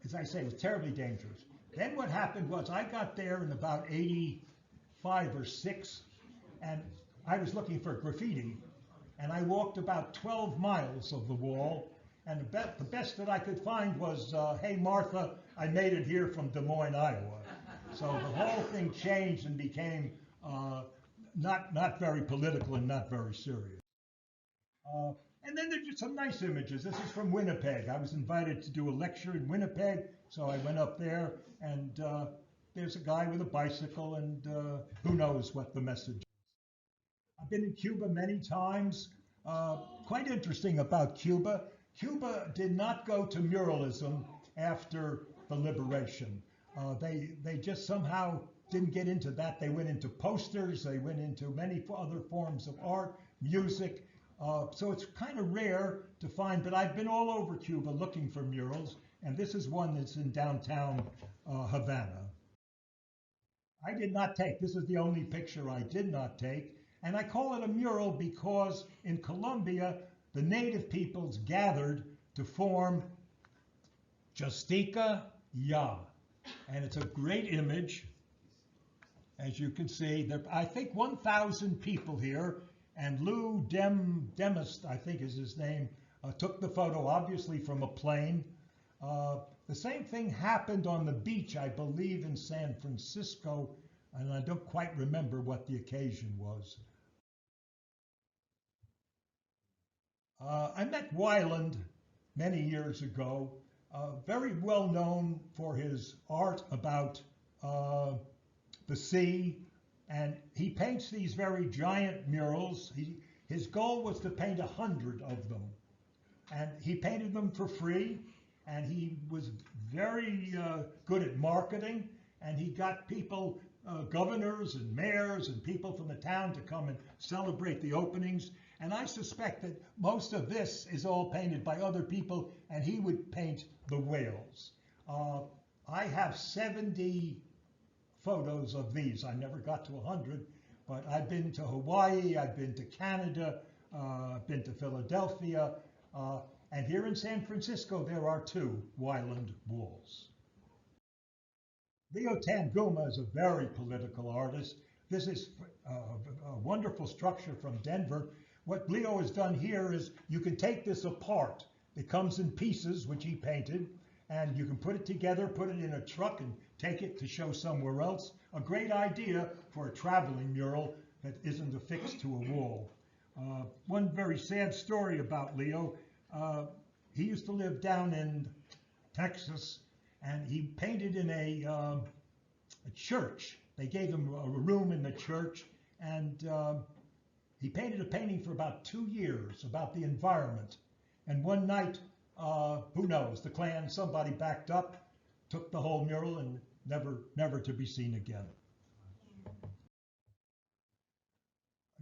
as I say, it was terribly dangerous. Then what happened was I got there in about 85 or 6, and I was looking for graffiti, and I walked about 12 miles of the wall, and the best that I could find was, hey Martha, I made it here from Des Moines, Iowa. So the whole thing changed and became not very political and not very serious. And then there's just some nice images. This is from Winnipeg. I was invited to do a lecture in Winnipeg, so I went up there, and there's a guy with a bicycle, and who knows what the message is. I've been in Cuba many times. Quite interesting about Cuba. Cuba did not go to muralism after the liberation. They just somehow didn't get into that. They went into posters. They went into many other forms of art, music. So it's kind of rare to find, but I've been all over Cuba looking for murals, and this is one that's in downtown Havana. I did not take, this is the only picture I did not take, and I call it a mural because in Colombia, the native peoples gathered to form Justica Ya, and it's a great image. As you can see, there I think 1,000 people here, and Lou Demist, I think is his name, took the photo, obviously from a plane. The same thing happened on the beach, I believe, in San Francisco, and I don't quite remember what the occasion was. I met Weiland many years ago, very well known for his art about the sea, and he paints these very giant murals. His goal was to paint 100 of them, and he painted them for free, and he was very good at marketing, and he got people, governors and mayors and people from the town to come and celebrate the openings. And I suspect that most of this is all painted by other people, and he would paint the whales. I have 70 photos of these. I never got to 100, but I've been to Hawaii, I've been to Canada, I've been to Philadelphia, and here in San Francisco there are 2 Weiland walls. Leo Tanguma is a very political artist. This is a wonderful structure from Denver. What Leo has done here is you can take this apart. It comes in pieces, which he painted, and you can put it together, put it in a truck, and take it to show somewhere else. A great idea for a traveling mural that isn't affixed to a wall. One very sad story about Leo. He used to live down in Texas, and he painted in a church. They gave him a room in the church, and he painted a painting for about 2 years about the environment. And one night, who knows, the Klan, somebody backed up, took the whole mural, and never to be seen again.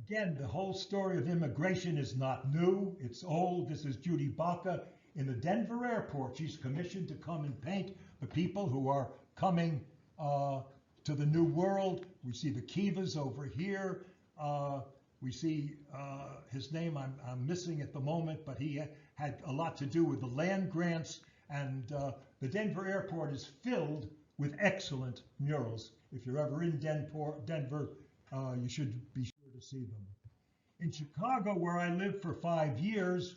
Again, the whole story of immigration is not new. It's old. This is Judy Baca in the Denver airport. She's commissioned to come and paint the people who are coming to the New World. We see the Kivas over here. We see his name I'm missing at the moment, but he had a lot to do with the land grants. And the Denver airport is filled with excellent murals. If you're ever in Denver, you should be sure to see them. In Chicago, where I lived for 5 years,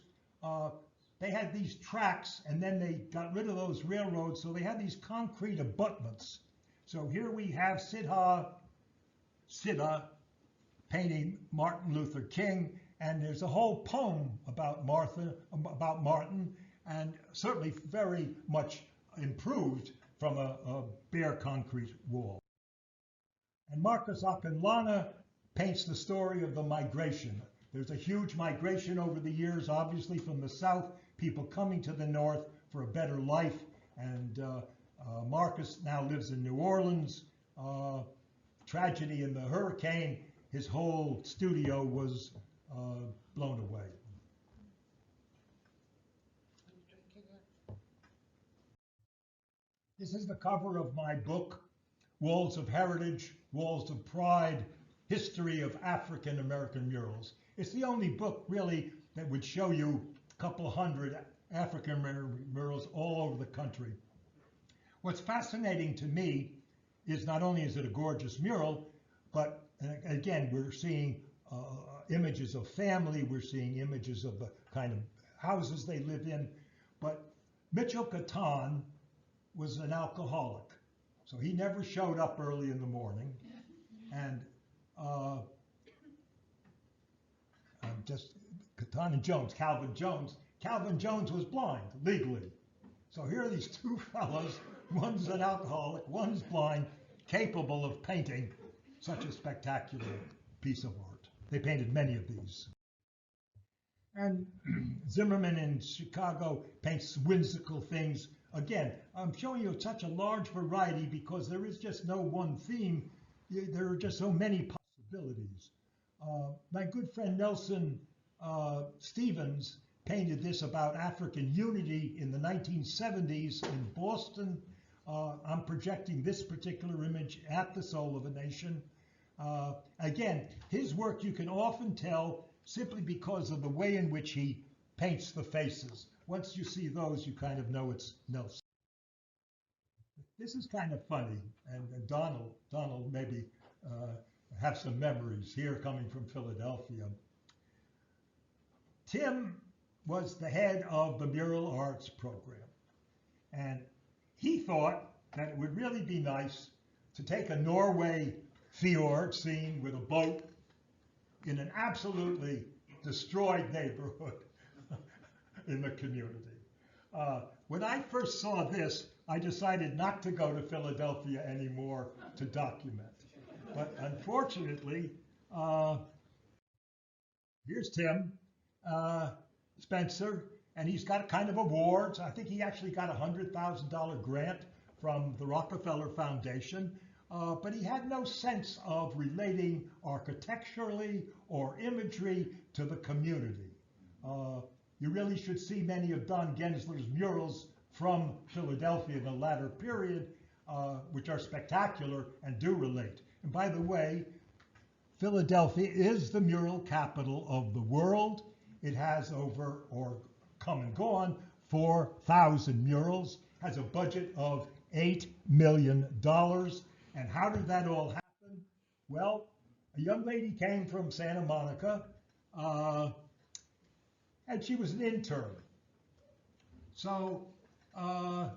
they had these tracks, and then they got rid of those railroads, so they had these concrete abutments. So here we have Sidha painting Martin Luther King, and there's a whole poem about Martin, and certainly very much improved from a bare concrete wall. And Marcus Akinlana paints the story of the migration. There's a huge migration over the years, obviously from the south, people coming to the north for a better life. And Marcus now lives in New Orleans. Tragedy in the hurricane, his whole studio was blown away. This is the cover of my book, Walls of Heritage, Walls of Pride, History of African American Murals. It's the only book really that would show you a couple hundred African American murals all over the country. What's fascinating to me is not only is it a gorgeous mural, but again, we're seeing images of family, we're seeing images of the kind of houses they live in, but Mitchell Catan was an alcoholic. So he never showed up early in the morning. And Catan and Jones, Calvin Jones. Calvin Jones was blind, legally. So here are these two fellows, one's an alcoholic, one's blind, capable of painting such a spectacular piece of art. They painted many of these. And Zimmerman in Chicago paints whimsical things. Again, I'm showing you such a large variety because there is just no one theme. There are just so many possibilities. My good friend Nelson Stevens painted this about African unity in the 1970s in Boston. I'm projecting this particular image at the Soul of a Nation. Again, his work you can often tell simply because of the way in which he paints the faces. Once you see those, you kind of know it's Nelson. This is kind of funny, and Donald maybe have some memories here coming from Philadelphia. Tim was the head of the Mural Arts program, and he thought that it would really be nice to take a Norway fjord scene with a boat in an absolutely destroyed neighborhood in the community. When I first saw this, I decided not to go to Philadelphia anymore to document. But unfortunately, here's Tim Spencer, and he's got kind of awards. I think he actually got a $100,000 grant from the Rockefeller Foundation, but he had no sense of relating architecturally or imagery to the community. You really should see many of Don Gensler's murals from Philadelphia in the latter period, which are spectacular and do relate. And by the way, Philadelphia is the mural capital of the world. It has over, or come and gone, 4,000 murals, has a budget of $8 million. And how did that all happen? Well, a young lady came from Santa Monica, and she was an intern. So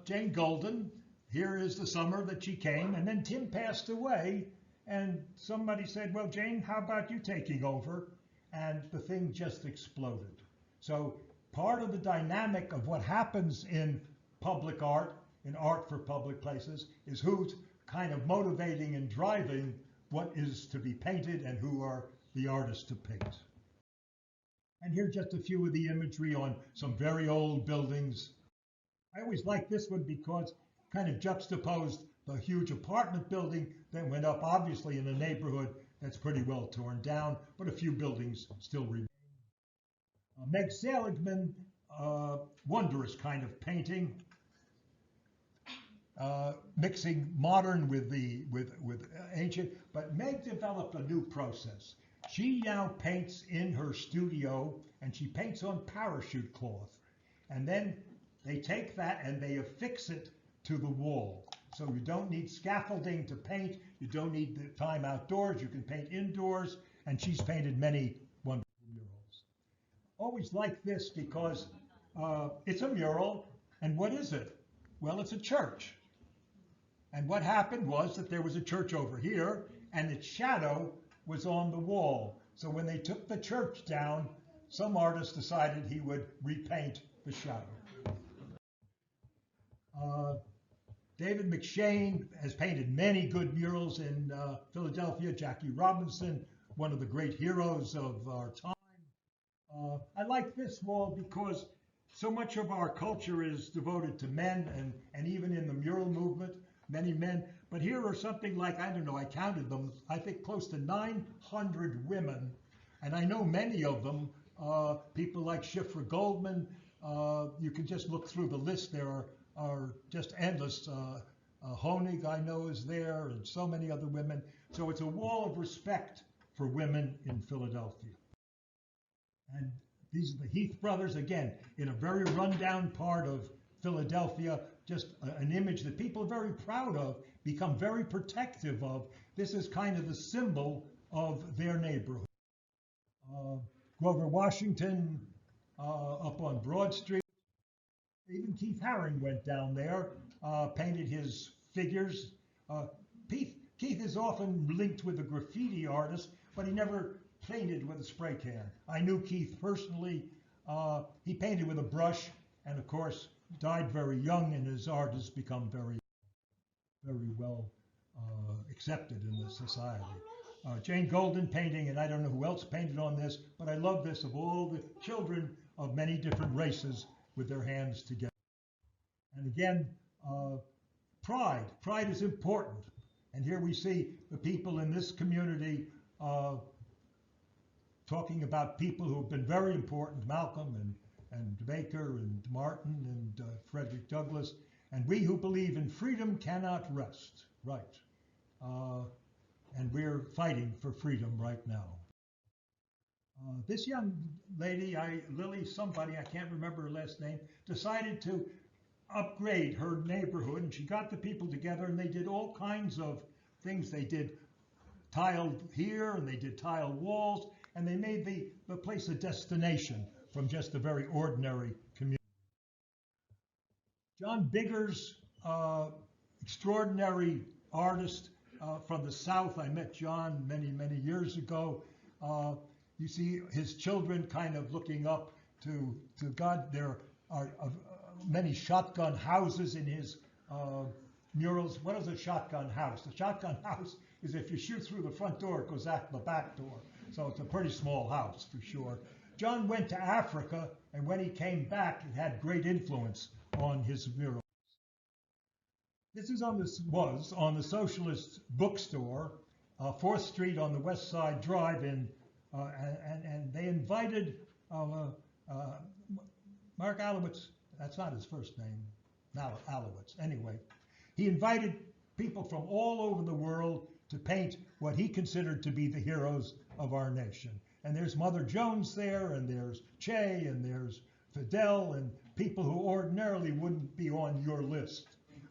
Jane Golden, here is the summer that she came, and then Tim passed away, and somebody said, well, Jane, how about you taking over? And the thing just exploded. So part of the dynamic of what happens in public art, in art for public places, is who's kind of motivating and driving what is to be painted and who are the artists to paint. And here's just a few of the imagery on some very old buildings. I always like this one because it kind of juxtaposed the huge apartment building that went up obviously in a neighborhood that's pretty well torn down, but a few buildings still remain. Meg Seligman, wondrous kind of painting, mixing modern with ancient. But Meg developed a new process. She now paints in her studio, and she paints on parachute cloth, and then they take that and they affix it to the wall. So you don't need scaffolding to paint. You don't need the time outdoors. You can paint indoors, and she's painted many wonderful murals. Always like this because it's a mural, and what is it? Well, it's a church. And what happened was that there was a church over here, and its shadow was on the wall. So when they took the church down, some artist decided he would repaint the shadow. David McShane has painted many good murals in Philadelphia. Jackie Robinson, one of the great heroes of our time. I like this wall because so much of our culture is devoted to men, and even in the mural movement, many men. But here are something like, I don't know, I counted them, I think close to 900 women, and I know many of them, people like Shifra Goldman. You can just look through the list. There are just endless. Honig, I know, is there, and so many other women. So it's a wall of respect for women in Philadelphia. And these are the Heath brothers, again, in a very rundown part of Philadelphia, just an image that people are very proud of, become very protective of. This is kind of the symbol of their neighborhood. Grover Washington up on Broad Street. Even Keith Haring went down there, painted his figures. Keith is often linked with a graffiti artist, but he never painted with a spray can. I knew Keith personally. He painted with a brush, and of course died very young, and his art has become very, very well accepted in the society. Jane Golden painting, and I don't know who else painted on this, but I love this, of all the children of many different races with their hands together. And again, pride. Pride is important. And here we see the people in this community talking about people who have been very important, Malcolm and Baker and Martin and Frederick Douglass. And we who believe in freedom cannot rest, right? And we're fighting for freedom right now. This young lady, Lily somebody, I can't remember her last name, decided to upgrade her neighborhood, and she got the people together and they did all kinds of things. They did tile here and they did tile walls, and they made the place a destination from just a very ordinary community. John Biggers, extraordinary artist from the South. I met John many, many years ago. You see his children kind of looking up to God. There are many shotgun houses in his murals. What is a shotgun house? The shotgun house is if you shoot through the front door, it goes out the back door. So it's a pretty small house for sure. John went to Africa, and when he came back, it had great influence on his murals. This was on the Socialist Bookstore, 4th Street on the West Side Drive, and they invited Mark Alowitz. That's not his first name, Alowitz. Anyway, he invited people from all over the world to paint what he considered to be the heroes of our nation. And there's Mother Jones there, and there's Che, and there's Fidel, and people who ordinarily wouldn't be on your list.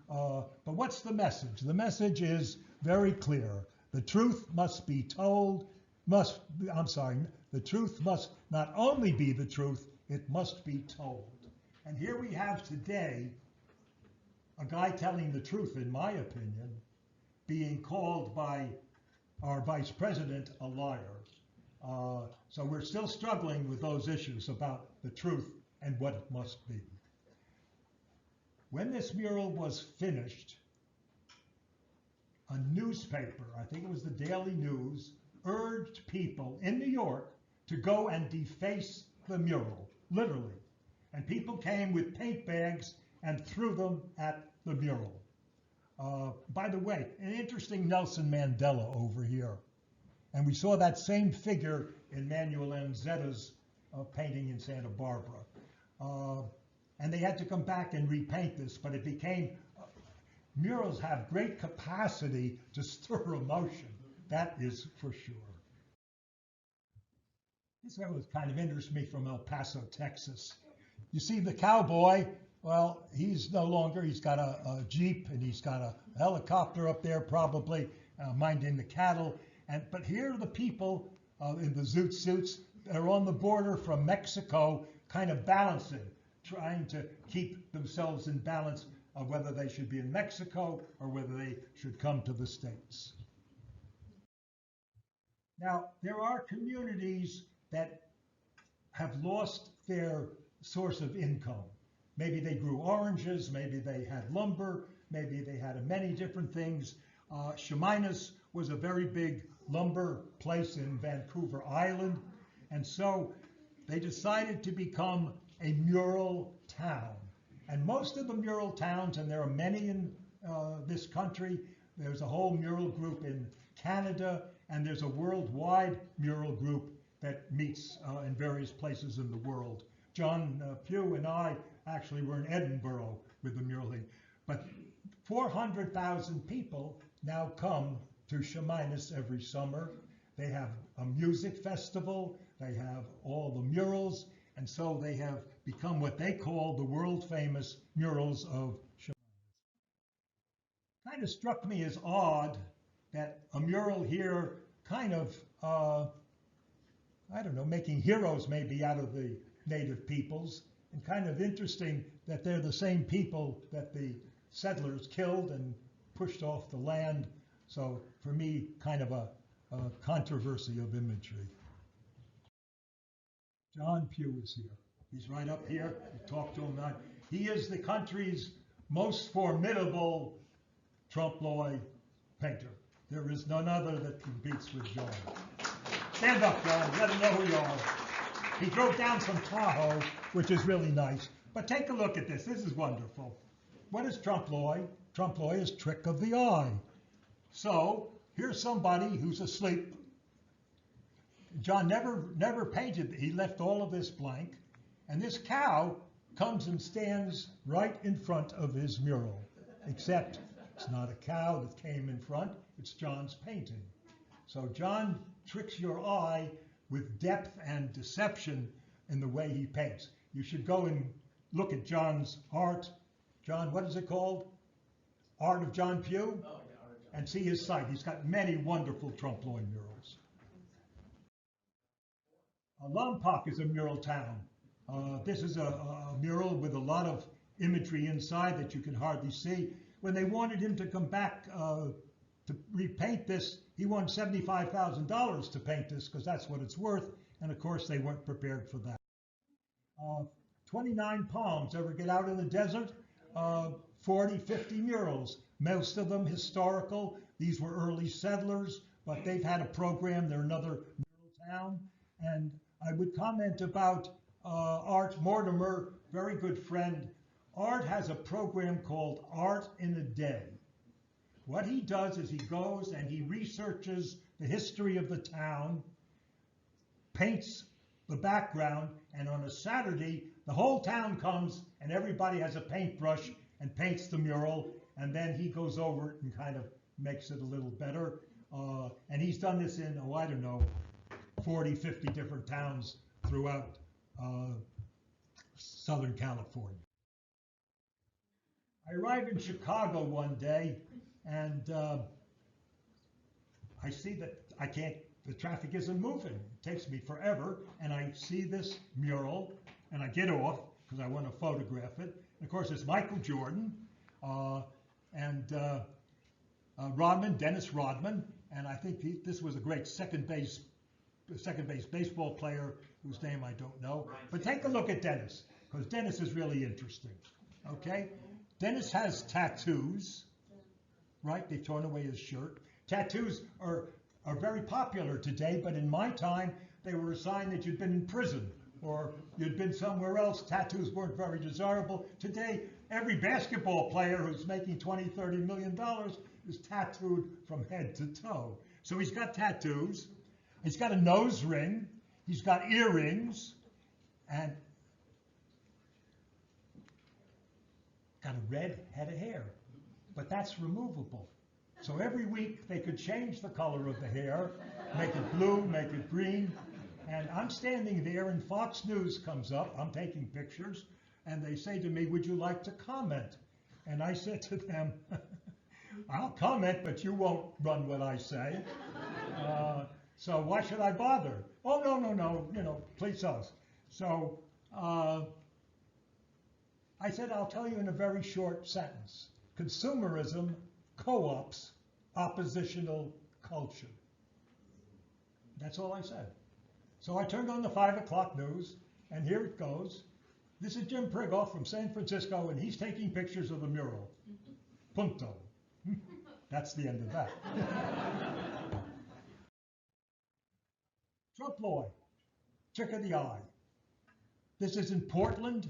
But what's the message? The message is very clear. The truth must be told, the truth must not only be the truth, it must be told. And here we have today a guy telling the truth, in my opinion, being called by our vice president a liar. So we're still struggling with those issues about the truth and what it must be. When this mural was finished, a newspaper, I think it was the Daily News, urged people in New York to go and deface the mural, literally. And people came with paint bags and threw them at the mural. By the way, an interesting Nelson Mandela over here. And we saw that same figure in Manuel Anzetta's painting in Santa Barbara. And they had to come back and repaint this, but it became, murals have great capacity to stir emotion. That is for sure. This one was kind of interests me from El Paso, Texas. You see the cowboy, well, he's no longer, he's got a Jeep and he's got a helicopter up there probably minding the cattle. But here are the people in the zoot suits. They're on the border from Mexico, kind of balancing, trying to keep themselves in balance of whether they should be in Mexico or whether they should come to the States. Now, there are communities that have lost their source of income. Maybe they grew oranges, maybe they had lumber, maybe they had many different things. Chemainus was a very big lumber place in Vancouver Island, and so they decided to become a mural town. And most of the mural towns, and there are many in this country, there's a whole mural group in Canada, and there's a worldwide mural group that meets in various places in the world. John Pugh and I actually were in Edinburgh with the mural thing. But 400,000 people now come to Chemainus every summer. They have a music festival, they have all the murals, and so they have become what they call the world famous murals of Chemainus. Kind of struck me as odd that a mural here kind of, I don't know, making heroes maybe out of the native peoples, and kind of interesting that they're the same people that the settlers killed and pushed off the land. So for me, kind of a controversy of imagery. John Pugh is here. He's right up here. We talked to him now. He is the country's most formidable trompe-l'oeil painter. There is none other that competes with John. Stand up, John. Let him know who you are. He drove down from Tahoe, which is really nice. But take a look at this. This is wonderful. What is trompe-l'oeil? Trompe-l'oeil is trick of the eye. So here's somebody who's asleep. John never painted. He left all of this blank. And this cow comes and stands right in front of his mural, except it's not a cow that came in front. It's John's painting. So John tricks your eye with depth and deception in the way he paints. You should go and look at John's art. John, what is it called? Art of John Pugh? Oh, yeah, and see his site. He's got many wonderful trompe-l'oeil murals. Lompoc is a mural town. This is a mural with a lot of imagery inside that you can hardly see. When they wanted him to come back to repaint this, he wanted $75,000 to paint this because that's what it's worth. And of course, they weren't prepared for that. 29 Palms. Ever get out in the desert? 40, 50 murals. Most of them historical. These were early settlers, but they've had a program. They're another mural town. And I would comment about Art Mortimer, very good friend. Art has a program called Art in a Day. What he does is he goes and he researches the history of the town, paints the background, and on a Saturday, the whole town comes and everybody has a paintbrush and paints the mural, and then he goes over it and kind of makes it a little better. And he's done this in, I don't know, 40, 50 different towns throughout Southern California. I arrived in Chicago one day, and I see that the traffic isn't moving. It takes me forever, and I see this mural, and I get off because I want to photograph it. And of course, it's Michael Jordan and Dennis Rodman, and I think this was a great second base baseball player whose name I don't know. But take a look at Dennis, because Dennis is really interesting. Okay, Dennis has tattoos. Right? They've torn away his shirt. Tattoos are very popular today, but in my time, they were a sign that you'd been in prison or you'd been somewhere else. Tattoos weren't very desirable. Today, every basketball player who's making $20, $30 million is tattooed from head to toe. So he's got tattoos. He's got a nose ring, he's got earrings, and got a red head of hair. But that's removable. So every week they could change the color of the hair, make it blue, make it green. And I'm standing there and Fox News comes up, I'm taking pictures, and they say to me, would you like to comment? And I said to them, I'll comment, but you won't run what I say. So why should I bother? Oh, no, please tell us. So I said, I'll tell you in a very short sentence. Consumerism co-ops oppositional culture. That's all I said. So I turned on the 5 o'clock news, and here it goes. This is Jim Prigoff from San Francisco, and he's taking pictures of the mural. Punto. That's the end of that. Trump Lloyd, trick of the eye. This is in Portland.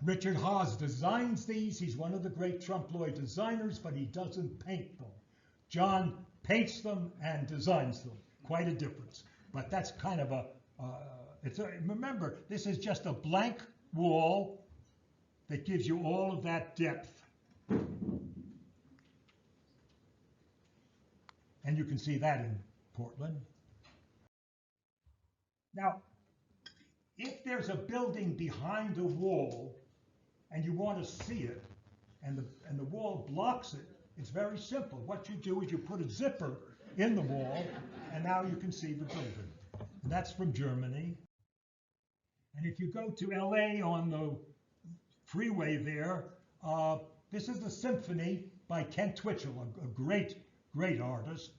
Richard Haas designs these. He's one of the great Trump Lloyd designers, but he doesn't paint them. John paints them and designs them. Quite a difference. But that's kind of remember, this is just a blank wall that gives you all of that depth. And you can see that in Portland. Now, if there's a building behind a wall and you want to see it, and the wall blocks it, it's very simple. What you do is you put a zipper in the wall, and now you can see the building. And that's from Germany. And if you go to LA on the freeway there, this is the Symphony by Kent Twitchell, a great, great artist.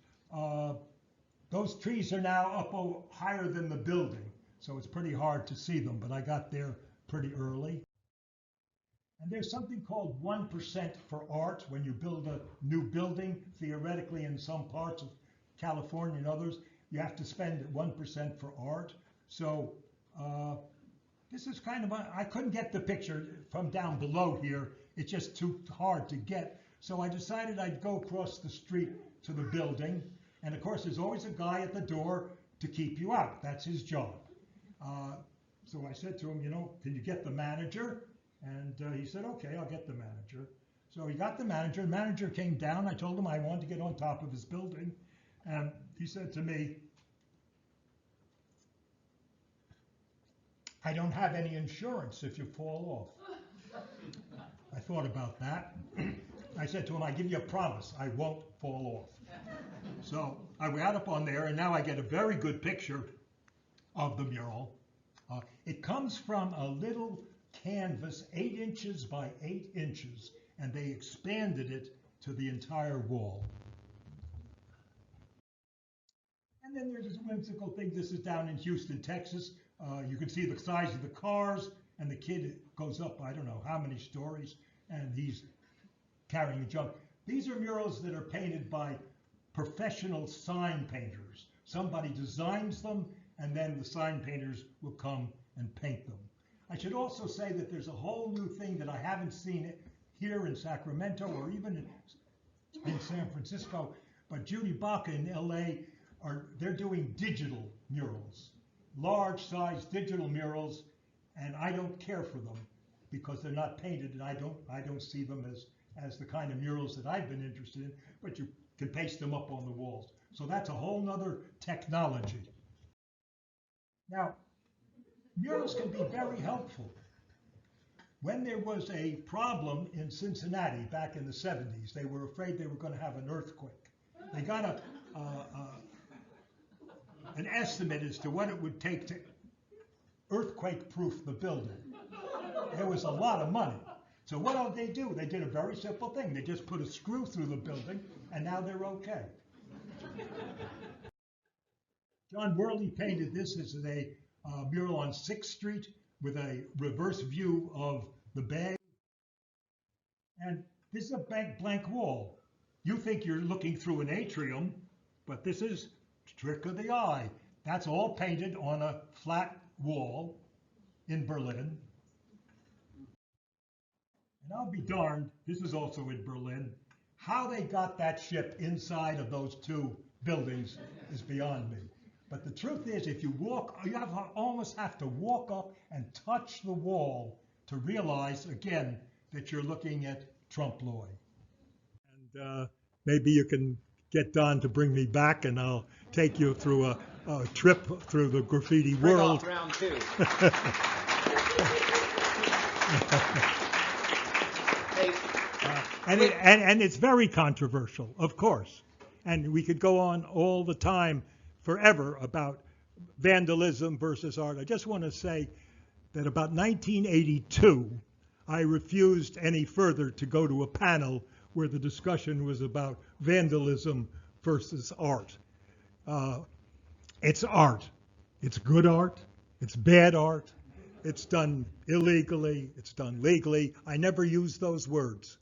Those trees are now up higher than the building, so it's pretty hard to see them, but I got there pretty early. And there's something called 1% for art. When you build a new building, theoretically in some parts of California and others, you have to spend 1% for art. So this is kind of, I couldn't get the picture from down below here. It's just too hard to get. So I decided I'd go across the street to the building. And of course, there's always a guy at the door to keep you out. That's his job. So I said to him, can you get the manager? And he said, okay, I'll get the manager. So he got the manager. The manager came down. I told him I wanted to get on top of his building. And he said to me, I don't have any insurance if you fall off. I thought about that. I said to him, I give you a promise, I won't fall off. So I got up on there, and now I get a very good picture of the mural. It comes from a little canvas 8 inches by 8 inches, and they expanded it to the entire wall. And then there's this whimsical thing. This is down in Houston, Texas. You can see the size of the cars, and the kid goes up, I don't know how many stories, and he's carrying junk. These are murals that are painted by professional sign painters. Somebody designs them, and then the sign painters will come and paint them. I should also say that there's a whole new thing that I haven't seen here in Sacramento or even in San Francisco, but Judy Baca in LA, they're doing digital murals, large size digital murals, and I don't care for them because they're not painted, and I don't see them as the kind of murals that I've been interested in, but you can paste them up on the walls. So that's a whole nother technology. Now, murals can be very helpful. When there was a problem in Cincinnati back in the 70s, they were afraid they were going to have an earthquake. They got an estimate as to what it would take to earthquake-proof the building. There was a lot of money. So what did they do? They did a very simple thing. They just put a screw through the building, and now they're okay. John Worley painted this as a mural on 6th Street with a reverse view of the bay. And this is a blank wall. You think you're looking through an atrium, but this is trick of the eye. That's all painted on a flat wall in Berlin. And I'll be darned, this is also in Berlin, how they got that ship inside of those 2 buildings is beyond me. But the truth is, if you walk, almost have to walk up and touch the wall to realize, again, that you're looking at trompe l'oeil. And maybe you can get Don to bring me back, and I'll take you through a trip through the graffiti world. Prigoff round 2. And it's very controversial, of course. And we could go on all the time, forever, about vandalism versus art. I just want to say that about 1982, I refused any further to go to a panel where the discussion was about vandalism versus art. It's art. It's good art. It's bad art. It's done illegally. It's done legally. I never use those words.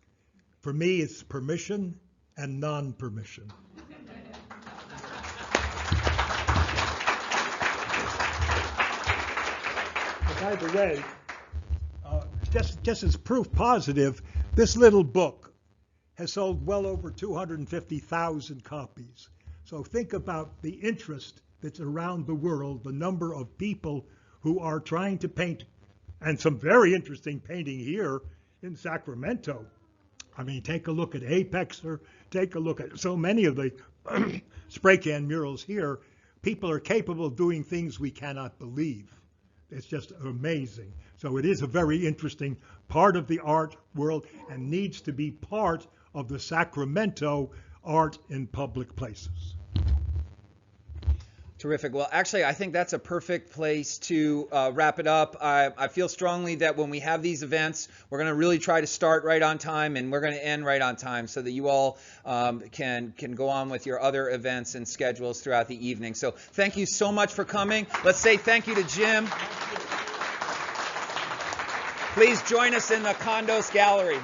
For me, it's permission and non-permission. By the way, just as proof positive, this little book has sold well over 250,000 copies. So think about the interest that's around the world, the number of people who are trying to paint, and some very interesting painting here in Sacramento. I mean, take a look at Apex, or take a look at so many of the spray can murals here. People are capable of doing things we cannot believe. It's just amazing. So it is a very interesting part of the art world and needs to be part of the Sacramento art in public places. Terrific. Well, actually, I think that's a perfect place to wrap it up. I feel strongly that when we have these events, we're going to really try to start right on time, and we're going to end right on time so that you all can go on with your other events and schedules throughout the evening. So thank you so much for coming. Let's say thank you to Jim. Please join us in the Condos Gallery.